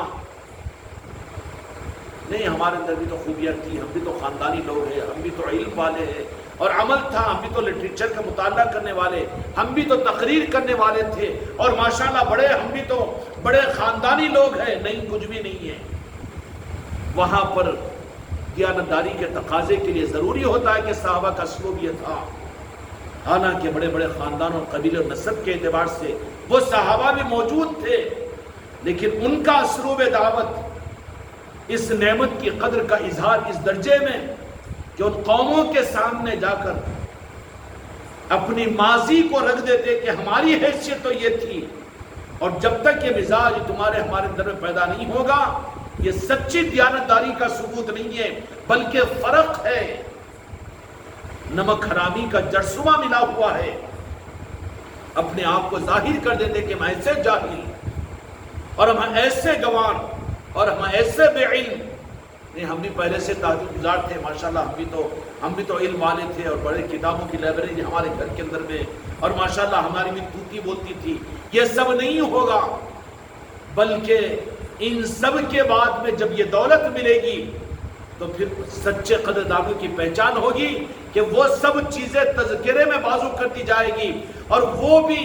نہیں، ہمارے اندر بھی تو خوبیاں تھی، ہم بھی تو خاندانی لوگ ہیں، ہم بھی تو علم والے ہیں اور عمل تھا، ہم بھی تو لٹریچر کا مطالعہ کرنے والے، ہم بھی تو تقریر کرنے والے تھے اور ماشاءاللہ ہم بھی تو بڑے خاندانی لوگ ہیں. نہیں، کچھ بھی نہیں ہے. وہاں پر دیانتداری کے تقاضے کے لیے ضروری ہوتا ہے کہ صحابہ کا اسلوب یہ تھا. حالانکہ بڑے بڑے خاندان اور قبیلے اور نسب کے اعتبار سے وہ صحابہ بھی موجود تھے، لیکن ان کا اسلوب دعوت اس نعمت کی قدر کا اظہار اس درجے میں کہ ان قوموں کے سامنے جا کر اپنی ماضی کو رکھ دیتے کہ ہماری حیثیت تو یہ تھی، اور جب تک یہ مزاج تمہارے ہمارے اندر میں پیدا نہیں ہوگا، یہ سچی دیانتداری کا ثبوت نہیں ہے، بلکہ فرق ہے، نمک حرامی کا جرثومہ ملا ہوا ہے۔ اپنے آپ کو ظاہر کر دیتے کہ ہم ایسے جاہل اور ہم ایسے گوان اور ہم ایسے بے علم نہیں، ہم بھی پہلے سے تہجد گزار تھے، ماشاءاللہ ہم بھی تو علم والے تھے، اور بڑے کتابوں کی لائبریری ہمارے گھر کے اندر میں، اور ماشاءاللہ ہماری بھی توتی بولتی تھی۔ یہ سب نہیں ہوگا، بلکہ ان سب کے بعد میں جب یہ دولت ملے گی تو پھر سچے قدردانوں کی پہچان ہوگی کہ وہ سب چیزیں تذکرے میں بازو کرتی جائے گی، اور وہ بھی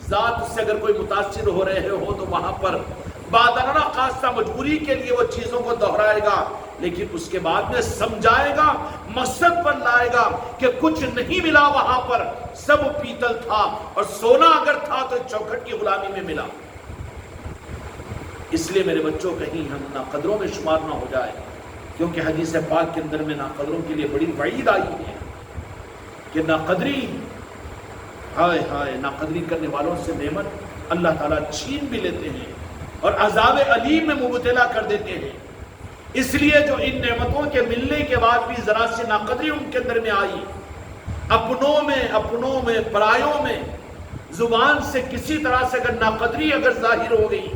ذات سے اگر کوئی متاثر ہو رہے ہو تو وہاں پر بادرانہ خاصہ مجبوری کے لیے وہ چیزوں کو دہرائے گا، لیکن اس کے بعد میں سمجھائے گا، مقصد پر لائے گا کہ کچھ نہیں ملا وہاں پر، سب پیتل تھا، اور سونا اگر تھا تو چوکھٹ کی غلامی میں ملا۔ اس لیے میرے بچوں کہیں ہم ناقدروں میں شمار نہ ہو جائے، کیونکہ حدیث پاک کے اندر میں ناقدروں کے لیے بڑی وعید آئی ہے کہ ناقدری، ہائے ہائے، ناقدری کرنے والوں سے نعمت اللہ تعالیٰ چھین بھی لیتے ہیں اور عذاب علیم میں مبتلا کر دیتے ہیں۔ اس لیے جو ان نعمتوں کے ملنے کے بعد بھی ذرا سی ناقدری ان کے اندر میں آئی، اپنوں میں پرایوں میں، زبان سے کسی طرح سے اگر ناقدری اگر ظاہر ہو گئی،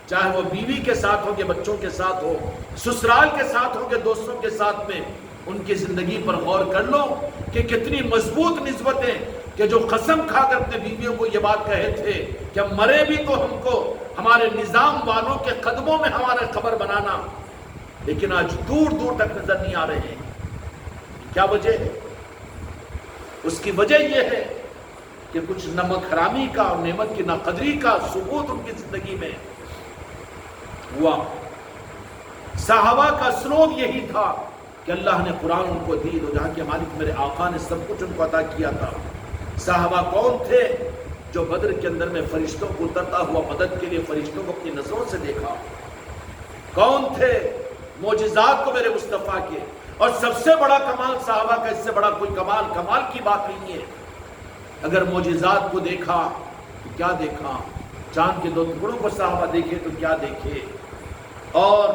چاہے وہ بیوی کے ساتھ ہو کہ بچوں کے ساتھ ہو، سسرال کے ساتھ ہو کہ دوستوں کے ساتھ میں، ان کی زندگی پر غور کر لو کہ کتنی مضبوط نسبتیں، کہ جو قسم کھا کر اپنے بیویوں کو یہ بات کہے تھے کہ مرے بھی تو ہم کو ہمارے نظام والوں کے قدموں میں ہمارے قبر بنانا، لیکن آج دور دور تک نظر نہیں آ رہے ہیں۔ کیا وجہ ہے؟ اس کی وجہ یہ ہے کہ کچھ نمک حرامی کا اور نعمت کی ناقدری کا ثبوت ان کی زندگی میں ہوا۔ صحابہ کا سلوک یہی تھا کہ اللہ نے قرآن ان کو دی، تو جہاں کے مالک میرے آقا نے سب کچھ ان کو عطا کیا تھا۔ صحابہ کون تھے؟ جو بدر کے اندر میں فرشتوں کو اترتا ہوا مدد کے لیے فرشتوں کو اپنی نظروں سے دیکھا۔ کون تھے؟ معجزات کو میرے مصطفیٰ کے، اور سب سے بڑا کمال صحابہ کا، اس سے بڑا کوئی کمال کی بات نہیں ہے۔ اگر معجزات کو دیکھا تو کیا دیکھا؟ چاند کے 2 ٹکڑوں کو صحابہ دیکھے تو کیا دیکھے، اور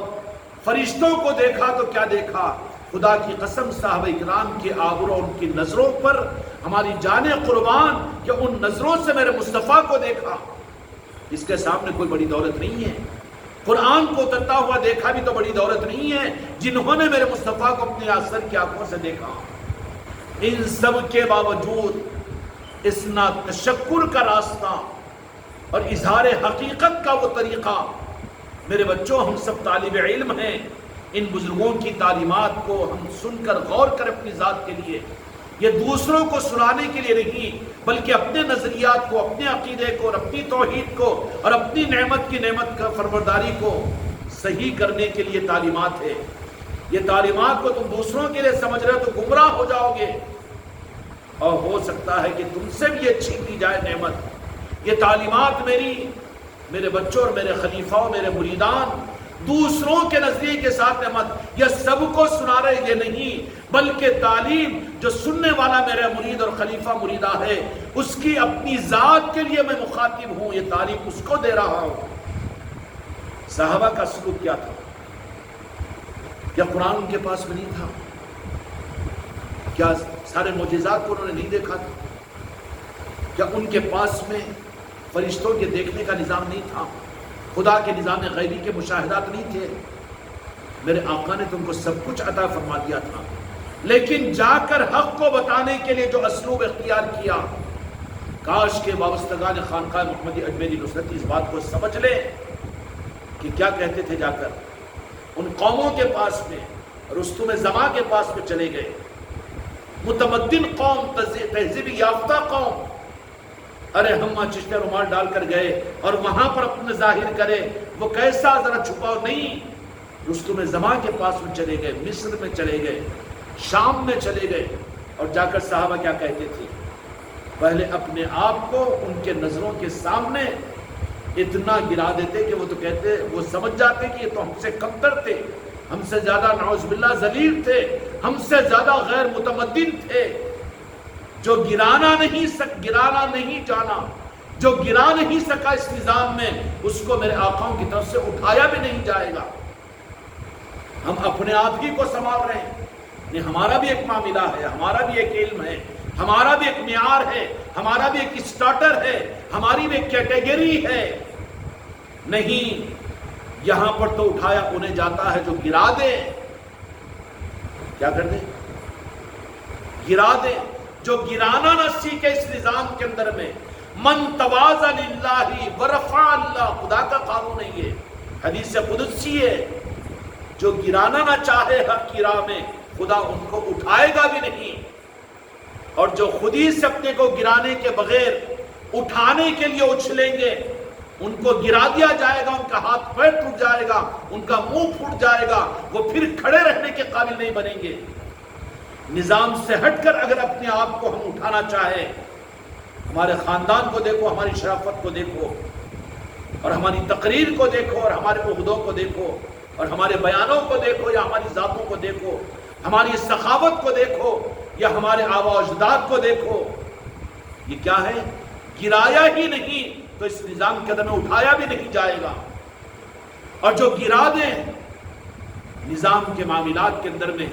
فرشتوں کو دیکھا تو کیا دیکھا؟ خدا کی قسم صحابہ اکرام کی آبرو ان کی نظروں پر ہماری جان قربان کہ ان نظروں سے میرے مصطفیٰ کو دیکھا، اس کے سامنے کوئی بڑی دولت نہیں ہے۔ قرآن کو اترتا ہوا دیکھا بھی تو بڑی دولت نہیں ہے، جنہوں نے میرے مصطفیٰ کو اپنی اثر کی آنکھوں سے دیکھا۔ ان سب کے باوجود اس نا تشکر کا راستہ اور اظہار حقیقت کا وہ طریقہ، میرے بچوں ہم سب طالب علم ہیں، ان بزرگوں کی تعلیمات کو ہم سن کر غور کر اپنی ذات کے لیے، یہ دوسروں کو سنانے کے لیے نہیں، بلکہ اپنے نظریات کو، اپنے عقیدے کو اور اپنی توحید کو اور اپنی نعمت کا فرمانبرداری کو صحیح کرنے کے لیے تعلیمات ہے۔ یہ تعلیمات کو تم دوسروں کے لیے سمجھ رہے ہو تو گمراہ ہو جاؤ گے، اور ہو سکتا ہے کہ تم سے بھی یہ چھین لی جائے نعمت۔ یہ تعلیمات میرے بچوں اور میرے خلیفہ اور میرے مریدان دوسروں کے نظریے کے ساتھ نعمت، یہ سب کو سنا رہے یہ نہیں، بلکہ تعلیم جو سننے والا میرا مرید اور خلیفہ مریدہ ہے، اس کی اپنی ذات کے لیے میں مخاطب ہوں، یہ تعلیم اس کو دے رہا ہوں۔ صحابہ کا سلوک کیا تھا؟ کیا قرآن ان کے پاس میں نہیں تھا؟ کیا سارے معجزات کو انہوں نے نہیں دیکھا تھا؟ کیا ان کے پاس میں فرشتوں کے دیکھنے کا نظام نہیں تھا؟ خدا کے نظام غیبی کے مشاہدات نہیں تھے؟ میرے آقا نے تم کو سب کچھ عطا فرما دیا تھا، لیکن جا کر حق کو بتانے کے لیے جو اسلوب اختیار کیا، کاش کے وابستگان خانقاہ محمدی اجمیری نصرتی اس بات کو سمجھ لے کہ کیا کہتے تھے۔ جا کر ان قوموں کے پاس میں، رستم زماں کے پاس میں چلے گئے، متمدن قوم، تہذیب یافتہ قوم، ارے ہم چشتہ رومال ڈال کر گئے اور وہاں پر اپنے ظاہر کرے، وہ کیسا ذرا چھپاؤ نہیں۔ رستم زماں کے پاس میں چلے گئے، مصر میں چلے گئے، شام میں چلے گئے، اور جا کر صحابہ کیا کہتے تھے؟ پہلے اپنے آپ کو ان کے نظروں کے سامنے اتنا گرا دیتے کہ وہ تو کہتے، وہ سمجھ جاتے کہ یہ تو ہم سے کمتر تھے، ہم سے زیادہ نعوذ باللہ ذلیل تھے، ہم سے زیادہ غیر متمدن تھے. جو گرانا نہیں جانا، جو گرا نہیں سکا اس نظام میں، اس کو میرے آقاؤں کی طرف سے اٹھایا بھی نہیں جائے گا. ہم اپنے آپ ہی کو سنبھال رہے ہیں. یہ ہمارا بھی ایک معاملہ ہے، ہمارا بھی ایک علم ہے، ہمارا بھی ایک معیار ہے، ہمارا بھی ایک اسٹارٹر ہے، ہماری بھی ایک کیٹیگری ہے. نہیں، یہاں پر تو اٹھایا انہیں جاتا ہے جو گرا دے. کیا کر دیں؟ گرا دے. جو گرانا نہ سیکھے اس نظام کے اندر میں، من تواضع للہ ورفع اللہ، خدا کا قانون ہے یہ، حدیث قدسی ہے. جو گرانا نہ چاہے حق کی راہ میں، خدا ان کو اٹھائے گا بھی نہیں. اور جو خود ہی سے اپنے کو گرانے کے بغیر اٹھانے کے لیے اچھلیں گے، ان کو گرا دیا جائے گا، ان کا ہاتھ پیر ٹوٹ جائے گا، ان کا منہ پھوٹ جائے گا، وہ پھر کھڑے رہنے کے قابل نہیں بنیں گے. نظام سے ہٹ کر اگر اپنے آپ کو ہم اٹھانا چاہیں، ہمارے خاندان کو دیکھو، ہماری شرافت کو دیکھو، اور ہماری تقریر کو دیکھو، اور ہمارے عہدوں کو دیکھو، اور ہمارے بیانوں کو دیکھو، یا ہماری ذاتوں کو دیکھو، ہماری سخاوت کو دیکھو، یا ہمارے آباء و اجداد کو دیکھو. یہ کیا ہے؟ گرایا ہی نہیں تو اس نظام کے اندر میں اٹھایا بھی نہیں جائے گا. اور جو گرا دیں نظام کے معاملات کے اندر میں،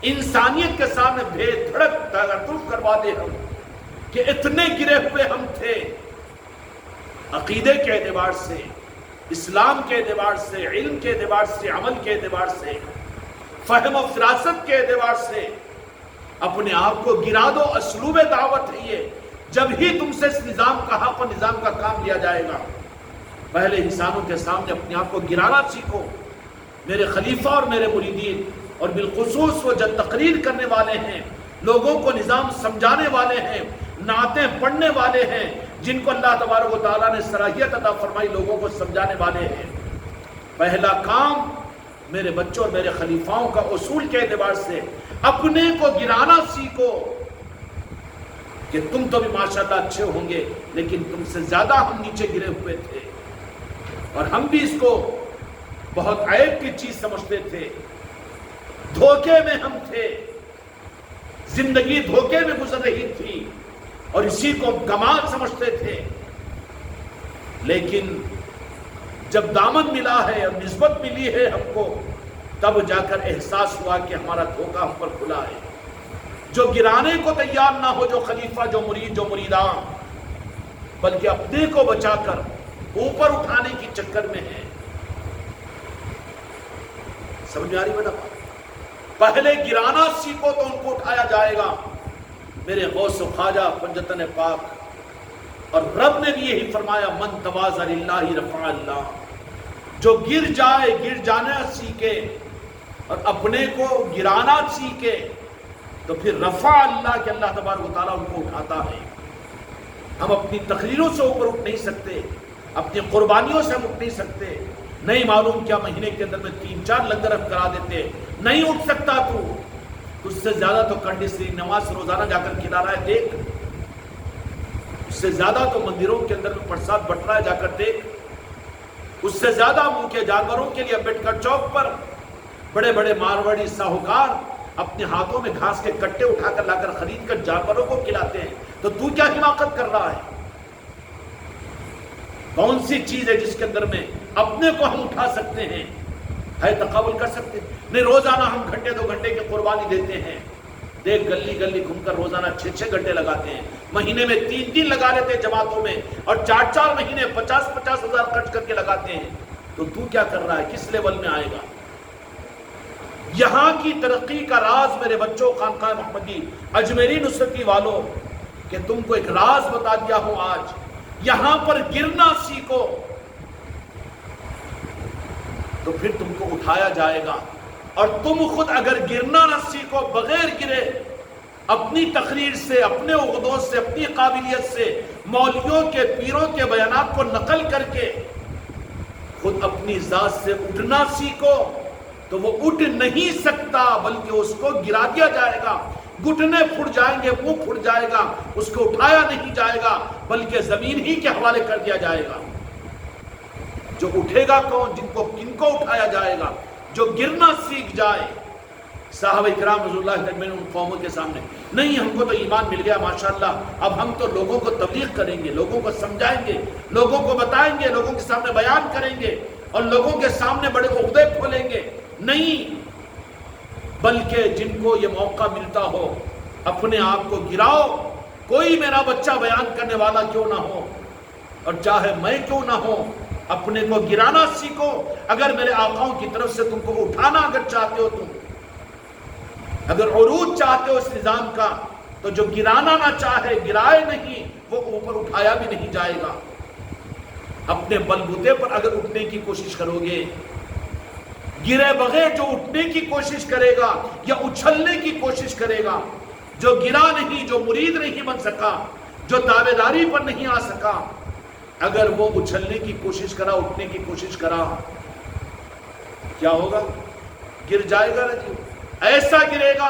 انسانیت کے سامنے بے دھڑک تعارف کروا دے ہم کہ اتنے گرے ہوئے ہم تھے، عقیدے کے اعتبار سے، اسلام کے اعتبار سے، علم کے اعتبار سے، عمل کے اعتبار سے، فہم و فراست کے اعتبار سے. اپنے آپ کو گرا دو. اسلوب دعوت ہے یہ. جب ہی تم سے اس نظام کا حق اور نظام کا کام لیا جائے گا، پہلے انسانوں کے سامنے اپنے آپ کو گرانا سیکھو. میرے خلیفہ اور میرے مریدین، اور بالخصوص وہ جو تقریر کرنے والے ہیں، لوگوں کو نظام سمجھانے والے ہیں، نعتیں پڑھنے والے ہیں، جن کو اللہ تبارک و تعالیٰ نے صلاحیت عطا فرمائی لوگوں کو سمجھانے والے ہیں، پہلا کام میرے بچوں اور میرے خلیفاؤں کا اصول کے اعتبار سے اپنے کو گرانا سیکھو. کہ تم تو بھی ماشاءاللہ اچھے ہوں گے، لیکن تم سے زیادہ ہم نیچے گرے ہوئے تھے، اور ہم بھی اس کو بہت عیب کی چیز سمجھتے تھے. دھوکے میں ہم تھے، زندگی دھوکے میں گزر رہی تھی، اور اسی کو کمال سمجھتے تھے. لیکن جب دامن ملا ہے اور نسبت ملی ہے ہم کو، تب جا کر احساس ہوا کہ ہمارا دھوکہ ہم پر کھلا ہے. جو گرانے کو تیار نہ ہو، جو خلیفہ، جو مرید، جو مریدان، بلکہ اپنے کو بچا کر اوپر اٹھانے کی چکر میں ہے. سمجھ میں آ رہی بیٹا؟ پہلے گرانا سیکھو تو ان کو اٹھایا جائے گا. میرے غوث و خواجہ پنجتن پاک اور رب نے بھی یہی فرمایا، من تواضع للہ رفع اللہ. جو گر جائے، گر جانا سیکھے اور اپنے کو گرانا سیکھے، تو پھر رفع اللہ کہ اللہ تبارک و تعالیٰ ان کو اٹھاتا ہے. ہم اپنی تقریروں سے اوپر اٹھ نہیں سکتے، اپنی قربانیوں سے ہم اٹھ نہیں سکتے. نہیں معلوم کیا مہینے کے اندر میں 3-4 لنگر ہم کرا دیتے. نہیں اٹھ سکتا تو اس سے زیادہ تو کنڈیشنری نماز روزانہ جا کر کھلا رہا ہے، دیکھ. اس سے زیادہ تو مندروں کے اندر میں پرساد بٹ رہا ہے، جا کر دیکھ. اس سے زیادہ منہ کے جانوروں کے لیے امبیڈکر چوک پر بڑے بڑے مارواڑی ساہوکار اپنے ہاتھوں میں گھاس کے کٹے اٹھا کر لا کر خرید کر جانوروں کو کھلاتے ہیں. تو کیا حماقت کر رہا ہے؟ کون سی چیز ہے جس کے اندر میں اپنے کو ہم اٹھا سکتے ہیں، ہے تقابل کر سکتے ہیں؟ نہیں، روزانہ ہم گھنٹے 2 گھنٹے کی قربانی دیتے ہیں. دیکھ گلی گلی گھوم کر روزانہ 6-6 گھنٹے لگاتے ہیں، مہینے میں 3 لگا لیتے ہیں جماعتوں میں، اور 4 مہینے 50 ہزار خرچ کر کے لگاتے ہیں. تو کیا کر رہا ہے؟ کس لیول میں آئے گا؟ یہاں کی ترقی کا راز میرے بچوں، خانقاہ محمدی اجمیری نصرتی والوں، کہ تم کو ایک راز بتا دیا ہوں آج. یہاں پر گرنا سیکھو تو پھر تم کو اٹھایا جائے گا. اور تم خود اگر گرنا نہ سیکھو، بغیر گرے، اپنی تقریر سے، اپنے عہدوں سے، اپنی قابلیت سے، مولویوں کے، پیروں کے بیانات کو نقل کر کے خود اپنی ذات سے اٹھنا سیکھو، تو وہ اٹھ نہیں سکتا، بلکہ اس کو گرا دیا جائے گا. گھٹنے پھٹ جائیں گے، منہ پھٹ جائے گا، اس کو اٹھایا نہیں جائے گا، بلکہ زمین ہی کے حوالے کر دیا جائے گا. جو اٹھے گا کون؟ کن کو اٹھایا جائے گا؟ جو گرنا سیکھ جائے۔ صحابہ کرام رضی اللہ عنہم ان قوموں کے سامنے، نہیں ہم کو تو ایمان مل گیا ماشاءاللہ، اب ہم تو لوگوں کو تبلیغ کریں گے، لوگوں کو سمجھائیں گے، لوگوں کو بتائیں گے، لوگوں کے سامنے بیان کریں گے اور لوگوں کے سامنے بڑے عہدے کھولیں گے۔ نہیں، بلکہ جن کو یہ موقع ملتا ہو اپنے آپ کو گراؤ، کوئی میرا بچہ بیان کرنے والا کیوں نہ ہو اور چاہے میں کیوں نہ ہو، اپنے کو گرانا سیکھو۔ اگر میرے آقاؤں کی طرف سے تم کو اٹھانا اگر چاہتے ہو، تم اگر عروج چاہتے ہو اس نظام کا، تو جو گرانا نہ چاہے، گرائے نہیں، وہ اوپر اٹھایا بھی نہیں جائے گا۔ اپنے بلبوتے پر اگر اٹھنے کی کوشش کرو گے، گرے بغیر جو اٹھنے کی کوشش کرے گا یا اچھلنے کی کوشش کرے گا، جو گرا نہیں، جو مرید نہیں بن سکا، جو تابعداری پر نہیں آ سکا، اگر وہ اچھلنے کی کوشش کرا، اٹھنے کی کوشش کرا، کیا ہوگا؟ گر جائے گا نا جی، ایسا گرے گا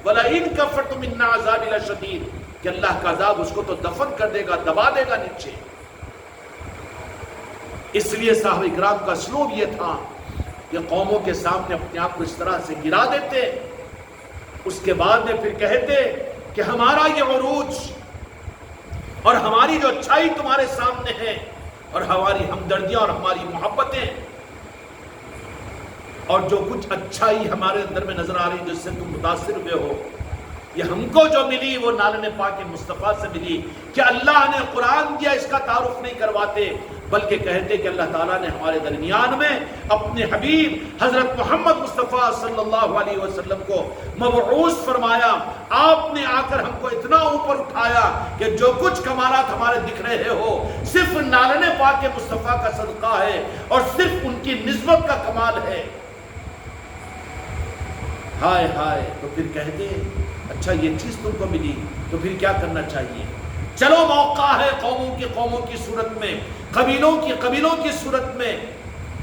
وَلَئِن كَفَرْتُمْ إِنَّ عَذَابِي لَشَدِيدٌ کہ اللہ کا عذاب اس کو تو دفن کر دے گا، دبا دے گا نیچے۔ اس لیے صحابہ کرام کا اسلوب یہ تھا کہ قوموں کے سامنے اپنے آپ کو اس طرح سے گرا دیتے، اس کے بعد میں پھر کہتے کہ ہمارا یہ عروج اور ہماری جو اچھائی تمہارے سامنے ہے اور ہماری ہمدردیاں اور ہماری محبتیں اور جو کچھ اچھائی ہمارے اندر میں نظر آ رہی جس سے تم متاثر ہوئے ہو، یہ ہم کو جو ملی وہ نالن پاک مصطفیٰ سے ملی۔ کہ اللہ نے قرآن دیا اس کا تعارف نہیں کرواتے، بلکہ کہتے کہ اللہ تعالیٰ نے ہمارے درمیان میں اپنے حبیب حضرت محمد مصطفیٰ صلی اللہ علیہ وسلم کو مبعوث فرمایا۔ آپ نے آ کر ہم کو اتنا اوپر اٹھایا کہ جو کچھ کمالات ہمارے دکھ رہے ہو صرف نالن پاک مصطفیٰ کا صدقہ ہے اور صرف ان کی نسبت کا کمال ہے۔ ہائے ہائے، تو پھر کہتے اچھا یہ چیز تم کو ملی تو پھر کیا کرنا چاہیے؟ چلو موقع ہے قوموں کی صورت میں، قبیلوں کی صورت میں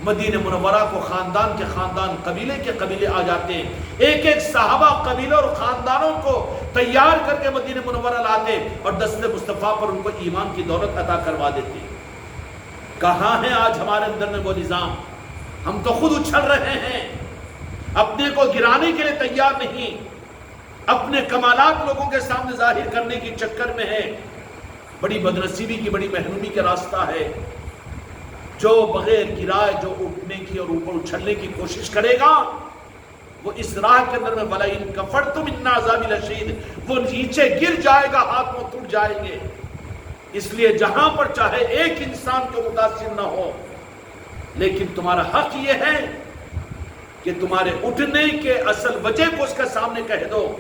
مدینہ منورہ کو خاندان کے خاندان، قبیلے کے قبیلے آ جاتے ہیں، ایک ایک صحابہ قبیلوں اور خاندانوں کو تیار کر کے مدینہ منورہ لاتے اور دست مصطفیٰ پر ان کو ایمان کی دولت عطا کروا دیتے۔ کہاں ہے آج ہمارے اندر میں وہ نظام؟ ہم تو خود اچھل رہے ہیں، اپنے کو گرانے کے لیے تیار نہیں، اپنے کمالات لوگوں کے سامنے ظاہر کرنے کی چکر میں ہے۔ بڑی بدنصیبی کی، بڑی محرومی کا راستہ ہے۔ جو بغیر گرائے، جو اٹھنے کی اور اوپر اچھلنے کی کوشش کرے گا، وہ اس راہ کے اندر میں وَلَئِن كَفَرْتُمْ إِنَّ عَذَابِي لَشَدِيدٌ وہ نیچے گر جائے گا، ہاتھوں ٹوٹ جائیں گے۔ اس لیے جہاں پر چاہے ایک انسان کو متاثر نہ ہو، لیکن تمہارا حق یہ ہے کہ تمہارے اٹھنے کے اصل وجہ کو اس کے سامنے کہہ دو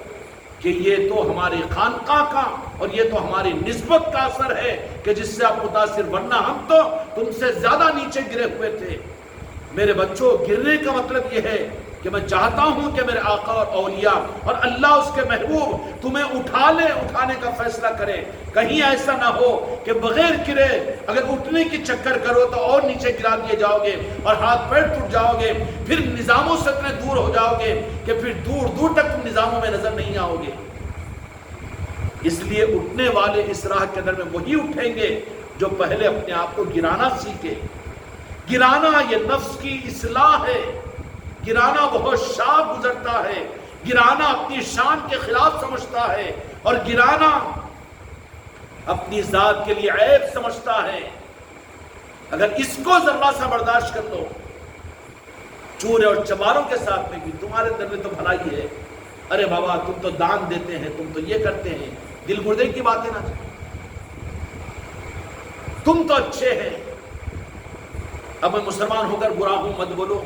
کہ یہ تو ہماری خانقاہ کا اور یہ تو ہماری نسبت کا اثر ہے کہ جس سے آپ متاثر، ورنہ ہم تو تم سے زیادہ نیچے گرے ہوئے تھے۔ میرے بچوں، گرنے کا مطلب یہ ہے کہ میں چاہتا ہوں کہ میرے آقا اور اولیاء اور اللہ اس کے محبوب تمہیں اٹھا لے، اٹھانے کا فیصلہ کرے۔ کہیں ایسا نہ ہو کہ بغیر گرے اگر اٹھنے کی چکر کرو تو اور نیچے گرا دیے جاؤ گے اور ہاتھ پیر ٹوٹ جاؤ گے، پھر نظاموں سے اتنے دور ہو جاؤ گے کہ پھر دور دور تک تم نظاموں میں نظر نہیں آؤ گے۔ اس لیے اٹھنے والے اس راہ کے اندر میں وہی اٹھیں گے جو پہلے اپنے آپ کو گرانا سیکھے۔ گرانا یہ نفس کی اصلاح ہے، گرانا بہت شاہ گزرتا ہے، گرانا اپنی شان کے خلاف سمجھتا ہے اور گرانا اپنی ذات کے لیے عیب سمجھتا ہے۔ اگر اس کو ذرا سا برداشت کر لو، چورے اور چماروں کے ساتھ میں بھی تمہارے اندر میں تو بھلائی ہے، ارے بابا تم تو دان دیتے ہیں، تم تو یہ کرتے ہیں، دل گردے کی باتیں نہ چاہیے، تم تو اچھے ہیں، اب میں مسلمان ہو کر برا ہوں مت بولو،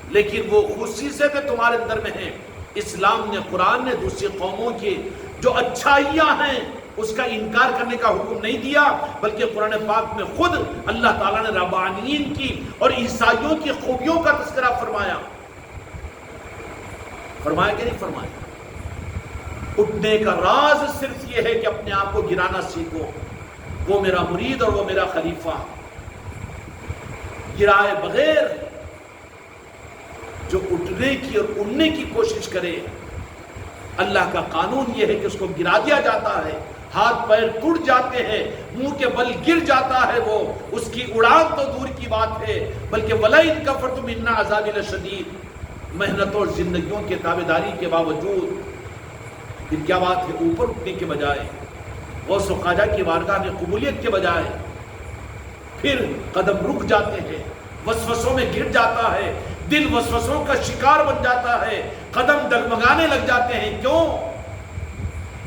لیکن وہ خصوصیتیں تمہارے اندر میں ہیں۔ اسلام نے، قرآن نے دوسری قوموں کی جو اچھائیاں ہیں اس کا انکار کرنے کا حکم نہیں دیا، بلکہ قرآن پاک میں خود اللہ تعالیٰ نے ربانیین کی اور عیسائیوں کی خوبیوں کا تذکرہ فرمایا کہ نہیں فرمایا؟ اٹھنے کا راز صرف یہ ہے کہ اپنے آپ کو گرانا سیکھو، وہ میرا مرید اور وہ میرا خلیفہ، گرائے بغیر جو اٹھنے کی اور اڑنے کی کوشش کرے، اللہ کا قانون یہ ہے کہ اس کو گرا دیا جاتا ہے، ہاتھ پیر ٹوٹ جاتے ہیں، منہ کے بل گر جاتا ہے، وہ اس کی اڑان تو دور کی بات ہے، بلکہ وَلَئِن كَفَرْتُمْ إِنَّ عَذَابِي لَشَدِيدٌ، محنتوں اور زندگیوں کے تابعداری کے باوجود پھر کیا بات ہے، اوپر اٹھنے کے بجائے، غوث و خواجہ کی بارگاہ میں قبولیت کے بجائے پھر قدم رک جاتے ہیں، وسوسوں میں گر جاتا ہے، دل وسوسوں کا شکار بن جاتا ہے، قدم ڈگمگانے لگ جاتے ہیں۔ کیوں؟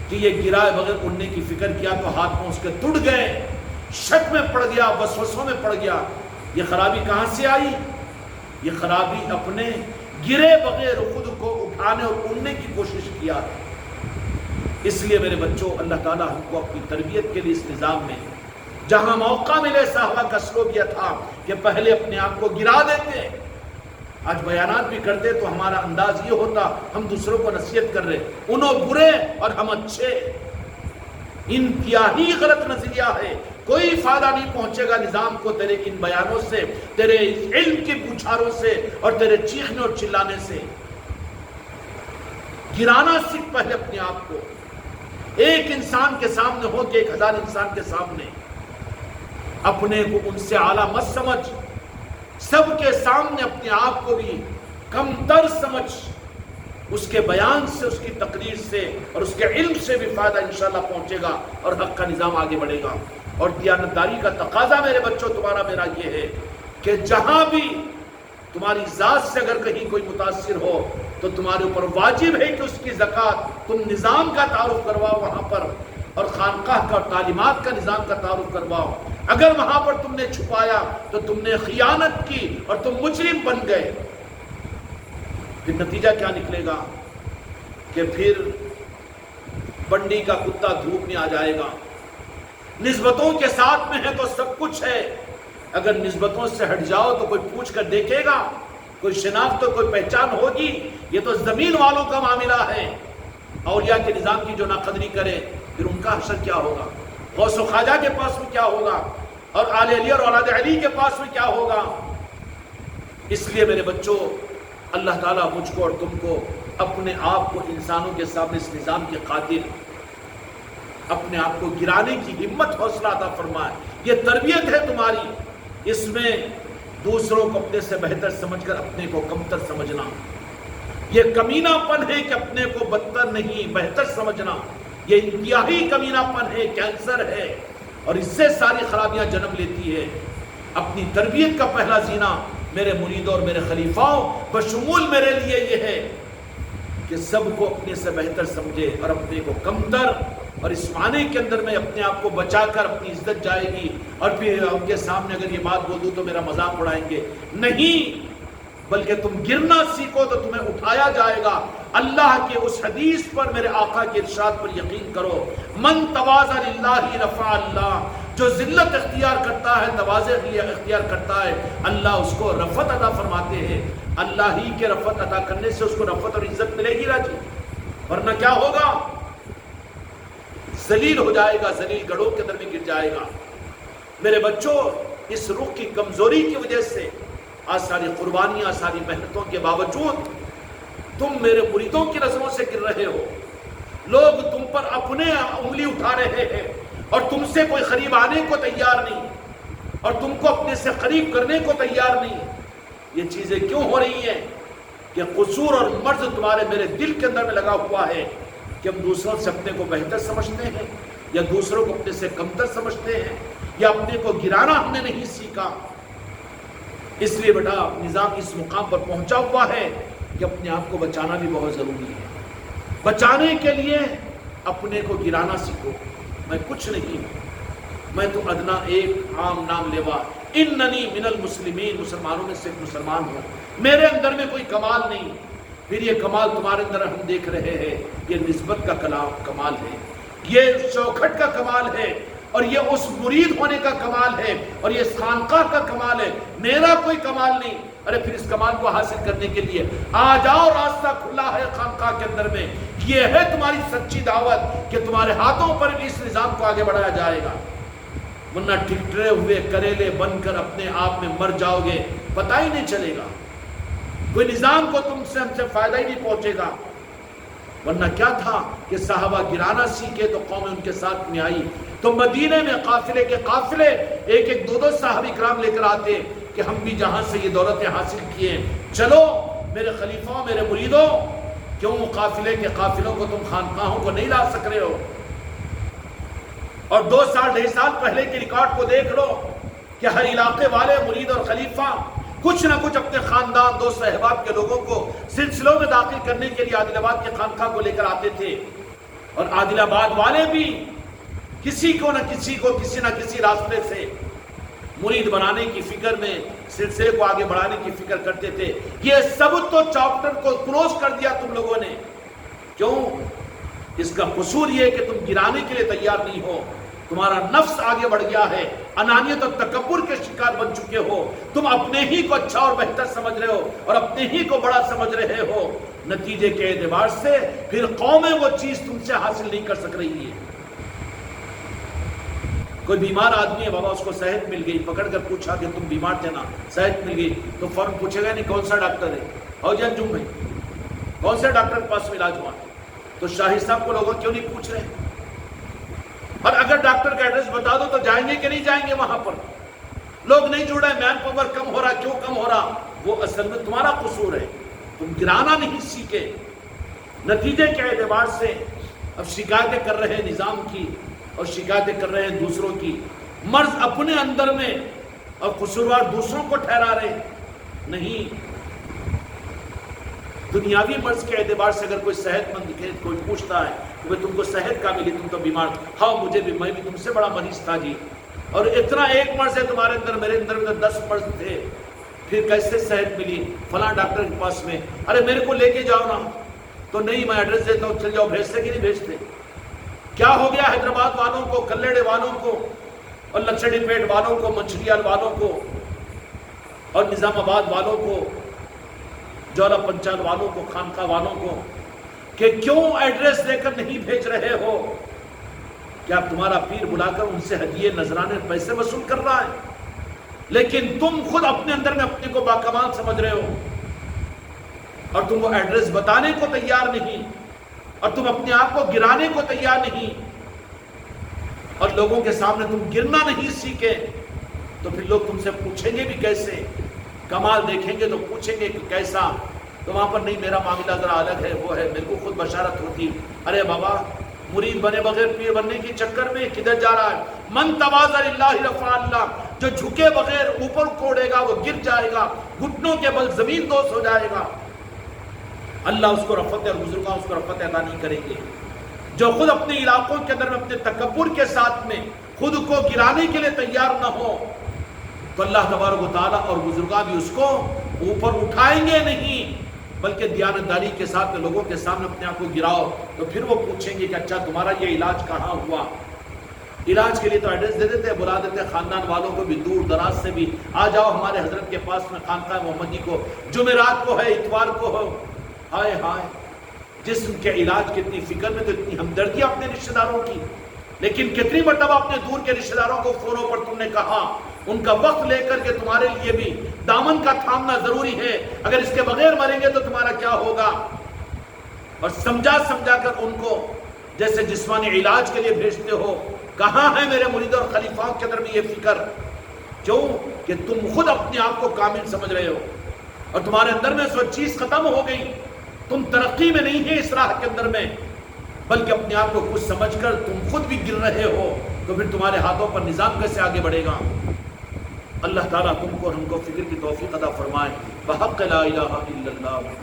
کہ یہ گرائے بغیر اڑنے کی فکر کیا تو ہاتھ میں اس کے ٹوٹ گئے، شک میں پڑ گیا، وسوسوں میں پڑ گیا۔ یہ خرابی کہاں سے آئی؟ یہ خرابی اپنے گرے بغیر خود کو اٹھانے اور اڑنے کی کوشش کیا ہے۔ اس لیے میرے بچوں، اللہ تعالیٰ ہم کو اپنی تربیت کے لیے اس نظام میں جہاں موقع ملے، صحابہ کا سلوک یہ تھا کہ پہلے اپنے آپ کو گرا دیتے۔ آج بیانات بھی کرتے تو ہمارا انداز یہ ہوتا ہم دوسروں کو نصیحت کر رہے، انہوں برے اور ہم اچھے۔ انتہائی غلط نظریہ ہے، کوئی فائدہ نہیں پہنچے گا نظام کو تیرے ان بیانوں سے، تیرے علم کی بوچھاروں سے اور تیرے چیخنے اور چلانے سے۔ گرانا سیکھ پہلے اپنے آپ کو، ایک انسان کے سامنے ہو کہ 1000 انسان کے سامنے، اپنے کو ان سے اعلیٰ مت سمجھ، سب کے سامنے اپنے آپ کو بھی کم تر سمجھ۔ اس کے بیان سے، اس کی تقریر سے اور اس کے علم سے بھی فائدہ انشاءاللہ پہنچے گا اور حق کا نظام آگے بڑھے گا۔ اور دیانتداری کا تقاضا میرے بچوں تمہارا میرا یہ ہے کہ جہاں بھی تمہاری ذات سے اگر کہیں کوئی متاثر ہو تو تمہارے اوپر واجب ہے کہ اس کی زکوٰۃ تم نظام کا تعارف کرواؤ وہاں پر، اور خانقاہ کا اور تعلیمات کا نظام کا تعارف کرواؤ۔ اگر وہاں پر تم نے چھپایا تو تم نے خیانت کی اور تم مجرم بن گئے۔ پھر نتیجہ کیا نکلے گا کہ پھر بنڈی کا کتا دھوپ میں آ جائے گا۔ نسبتوں کے ساتھ میں ہے تو سب کچھ ہے، اگر نسبتوں سے ہٹ جاؤ تو کوئی پوچھ کر دیکھے گا، کوئی شناخت تو کوئی پہچان ہوگی۔ یہ تو زمین والوں کا معاملہ ہے، اولیاء کے نظام کی جو ناقدری کرے پھر ان کا حشر کیا ہوگا، غوث و خواجہ کے پاس میں کیا ہوگا، اور آل علی اور اولاد علی کے پاس میں کیا ہوگا۔ اس لیے میرے بچوں، اللہ تعالیٰ مجھ کو اور تم کو اپنے آپ کو انسانوں کے سامنے اس نظام کے قاتل، اپنے آپ کو گرانے کی ہمت حوصلہ عطا فرمائے۔ یہ تربیت ہے تمہاری، اس میں دوسروں کو اپنے سے بہتر سمجھ کر اپنے کو کمتر سمجھنا، یہ کمینہ پن ہے کہ اپنے کو بدتر نہیں بہتر سمجھنا، یہ انتہائی کمینہ پن ہے، کینسر ہے، اور اس سے ساری خرابیاں جنم لیتی ہے۔ اپنی تربیت کا پہلا زینہ میرے مریدوں اور میرے خلیفاؤں بشمول میرے لیے یہ ہے کہ سب کو اپنے سے بہتر سمجھے اور اپنے کو کمتر، اور اس معنی کے اندر میں اپنے آپ کو بچا کر اپنی عزت جائے گی، اور پھر ان کے سامنے اگر یہ بات بول دوں تو میرا مذاق اڑائیں گے، نہیں، بلکہ تم گرنا سیکھو تو تمہیں اٹھایا جائے گا۔ اللہ کے اس حدیث پر، میرے آقا کے ارشاد پر یقین کرو، من تواضع للہ رفع اللہ، جو ذلت اختیار کرتا ہے، تواضع اختیار کرتا ہے، اللہ اس کو رفعت عطا فرماتے ہیں۔ اللہ ہی کے رفعت عطا کرنے سے اس کو رفعت اور عزت ملے گی راجی، ورنہ کیا ہوگا؟ ذلیل ہو جائے گا، ذلیل گڑھوں کے اندر میں گر جائے گا۔ میرے بچوں، اس رخ کی کمزوری کی وجہ سے آج ساری قربانیاں، ساری محنتوں کے باوجود تم میرے مریدوں کی نظروں سے گر رہے ہو، لوگ تم پر اپنے انگلی اٹھا رہے ہیں اور تم سے کوئی قریب آنے کو تیار نہیں، اور تم کو اپنے سے قریب کرنے کو تیار نہیں۔ یہ چیزیں کیوں ہو رہی ہیں؟ کہ قصور اور مرض تمہارے میرے دل کے اندر میں لگا ہوا ہے کہ ہم دوسروں سے اپنے کو بہتر سمجھتے ہیں، یا دوسروں کو اپنے سے کمتر سمجھتے ہیں، یا اپنے کو گرانا ہم نے نہیں سیکھا۔ اس لیے بیٹا نظام اس مقام پر پہنچا ہوا ہے کہ اپنے آپ کو بچانا بھی بہت ضروری ہے۔ بچانے کے لیے اپنے کو گرانا سیکھو۔ میں کچھ نہیں ہوں، میں تو ادنا ایک عام نام لیوا، اننی من المسلمین، مسلمانوں میں سے ایک مسلمان ہوں، میرے اندر میں کوئی کمال نہیں۔ پھر یہ کمال تمہارے اندر ہم دیکھ رہے ہیں، یہ نسبت کا کمال ہے، یہ چوکھٹ کا کمال ہے، اور یہ اس مرید ہونے کا کمال ہے، اور یہ اس خانقاہ کا کمال ہے۔ میرا کوئی کمال نہیں۔ ارے پھر اس کمال کو حاصل کرنے کے لیے آ جاؤ، راستہ کھلا ہے خانقاہ کے اندر میں۔ یہ ہے تمہاری سچی دعوت کہ تمہارے ہاتھوں پر بھی اس نظام کو آگے بڑھایا جائے گا، ورنہ ٹھٹرے ہوئے کریلے بن کر اپنے آپ میں مر جاؤ گے، پتہ ہی نہیں چلے گا، کوئی نظام کو تم سے ہم سے فائدہ ہی نہیں پہنچے گا۔ ورنہ کیا تھا کہ صحابہ گرانا سیکھے تو قوم ان کے ساتھ میں آئی. تو مدینے میں قافلے کے قافلے ایک ایک دو صحابہ کرام لے کر آتے کہ ہم بھی جہاں سے یہ دولتیں حاصل کیے، چلو میرے خلیفوں، میرے مریدوں، کیوں قافلے کے قافلوں کو تم خانقاہوں کو نہیں لا سک رہے ہو؟ اور 2 سال 2.5 سال پہلے کے ریکارڈ کو دیکھ لو کہ ہر علاقے والے مرید اور خلیفہ کچھ نہ کچھ اپنے خاندان، دوست احباب کے لوگوں کو سلسلوں میں داخل کرنے کے لیے عادل آباد کے خانقاہ کو لے کر آتے تھے. اور عادل آباد والے بھی کسی نہ کسی راستے سے مرید بنانے کی فکر میں، سلسلے کو آگے بڑھانے کی فکر کرتے تھے. یہ سب تو چاپٹر کو کلوز کر دیا تم لوگوں نے. کیوں؟ اس کا قصور یہ ہے کہ تم گرانے کے لیے تیار نہیں ہو. تمہارا نفس آگے بڑھ گیا ہے، انانیت اور تکبر کے شکار بن چکے ہو. تم اپنے ہی کو اچھا اور بہتر سمجھ رہے ہو اور اپنے ہی کو بڑا سمجھ رہے ہو. نتیجے کے اعتبار سے پھر قومیں وہ چیز تم سے حاصل نہیں کر سک رہی ہے. کوئی بیمار آدمی ہے، بابا اس کو صحت مل گئی، پکڑ کر پوچھا کہ تم بیمار تھے نا، صحت مل گئی، تو فوراً پوچھے گا نہیں کون سا ڈاکٹر ہے، اور جنجم میں کون سے ڈاکٹر کے پاس علاج ہوا؟ تو شاہد صاحب کو لوگوں کیوں نہیں پوچھ رہے؟ اور اگر ڈاکٹر کا ایڈریس بتا دو تو جائیں گے کہ نہیں جائیں گے وہاں پر؟ لوگ نہیں جڑ رہے، مین پاور کم ہو رہا. کیوں کم ہو رہا؟ وہ اصل میں تمہارا قصور ہے، تم گرانا نہیں سیکھے. نتیجے کے اعتبار سے اب شکایتیں کر رہے ہیں نظام کی اور شکایتیں کر رہے ہیں دوسروں کی. مرض اپنے اندر میں اور قصوروار دوسروں کو ٹھہرا رہے نہیں. دنیاوی مرض کے اعتبار سے اگر کوئی صحت مند دکھے، کوئی پوچھتا ہے کہ تم کو صحت کا ملی، تم تو بیمار، ہاں مجھے بھی، میں بھی تم سے بڑا مریض تھا جی، اور اتنا ایک مرض ہے تمہارے اندر، میرے اندر میں 10 مرض تھے، پھر کیسے صحت ملی؟ فلاں ڈاکٹر کے پاس میں. ارے میرے کو لے کے جاؤ نا. تو نہیں، میں ایڈریس دیتا ہوں، چل جاؤ. بھیجتے کہ نہیں بھیجتے؟ کیا ہو گیا حیدرآباد والوں کو، کلڑے والوں کو، اور لچھڑی پیٹ والوں کو، منچریال والوں کو، اور نظام آباد والوں کو، جولا پنچال والوں کو، خانقاہ والوں کو، کہ کیوں ایڈریس دے کر نہیں بھیج رہے ہو؟ کیا تمہارا پیر بلا کر ان سے ہدیے، نذرانے، پیسے وصول کر رہا ہے؟ لیکن تم خود اپنے اندر میں اپنے کو باکمال سمجھ رہے ہو اور تم وہ ایڈریس بتانے کو تیار نہیں، اور تم اپنے آپ کو گرانے کو تیار نہیں، اور لوگوں کے سامنے تم گرنا نہیں سیکھے، تو پھر لوگ تم سے پوچھیں گے بھی کیسے؟ کمال دیکھیں گے تو پوچھیں گے کہ کیسا؟ تو وہاں پر نہیں، میرا معاملہ ذرا الگ ہے، وہ ہے. میرے کو خود بشارت ہوتی، ارے بابا مرید بنے بغیر پیر بننے کی چکر میں کدھر جا رہا ہے؟ من تواضع للہ رفع اللہ، جو جھکے بغیر اوپر کوڑے گا وہ گر جائے گا، گھٹنوں کے بل زمین دوز ہو جائے گا. اللہ اس کو رفعت اور بزرگاں اس کو رفعت عطا نہیں کریں گے. جو خود اپنے علاقوں کے اندر میں اپنے تکبر کے ساتھ میں خود کو گرانے کے لیے تیار نہ ہو، تو اللہ تبارک و تعالیٰ اور بزرگاں بھی اس کو اوپر اٹھائیں گے نہیں، بلکہ دیانتداری کے ساتھ لوگوں کے سامنے اپنے آپ کو گراؤ. تو پھر وہ پوچھیں گے کہ اچھا تمہارا یہ علاج کہاں ہوا؟ علاج کے لیے تو ایڈریس دے دیتے، بلا دیتے خاندان والوں کو بھی، دور دراز سے بھی، آ جاؤ ہمارے حضرت کے پاس میں خانقاہ محمدی کو، جمعرات کو ہے، اتوار کو ہو. ہائے ہائے، جسم کے علاج کی اتنی فکر میں تو اتنی ہمدردی اپنے رشتہ داروں کی، لیکن کتنی مرتبہ اپنے دور کے رشتہ داروں کو فونوں پر تم نے کہا، ان کا وقت لے کر کے تمہارے لیے بھی دامن کا تھامنا ضروری ہے، اگر اس کے بغیر مریں گے تو تمہارا کیا ہوگا؟ اور سمجھا کر ان کو جیسے جسمانی علاج کے لیے بھیجتے ہو. کہاں ہے میرے مرید اور خلیفاؤں کے اندر بھی یہ فکر؟ کیوں کہ تم خود اپنے آپ کو کامل سمجھ رہے ہو اور تمہارے اندر میں سو چیز ختم ہو گئی. تم ترقی میں نہیں ہے اس راہ کے اندر میں، بلکہ اپنے آپ کو کچھ سمجھ کر تم خود بھی گر رہے ہو. تو پھر تمہارے ہاتھوں پر نظام کیسے آگے بڑھے گا؟ اللہ تعالیٰ تم کو اور ہم کو فکر کی توفیق عطا فرمائے. بحق لا الہ الا اللہ.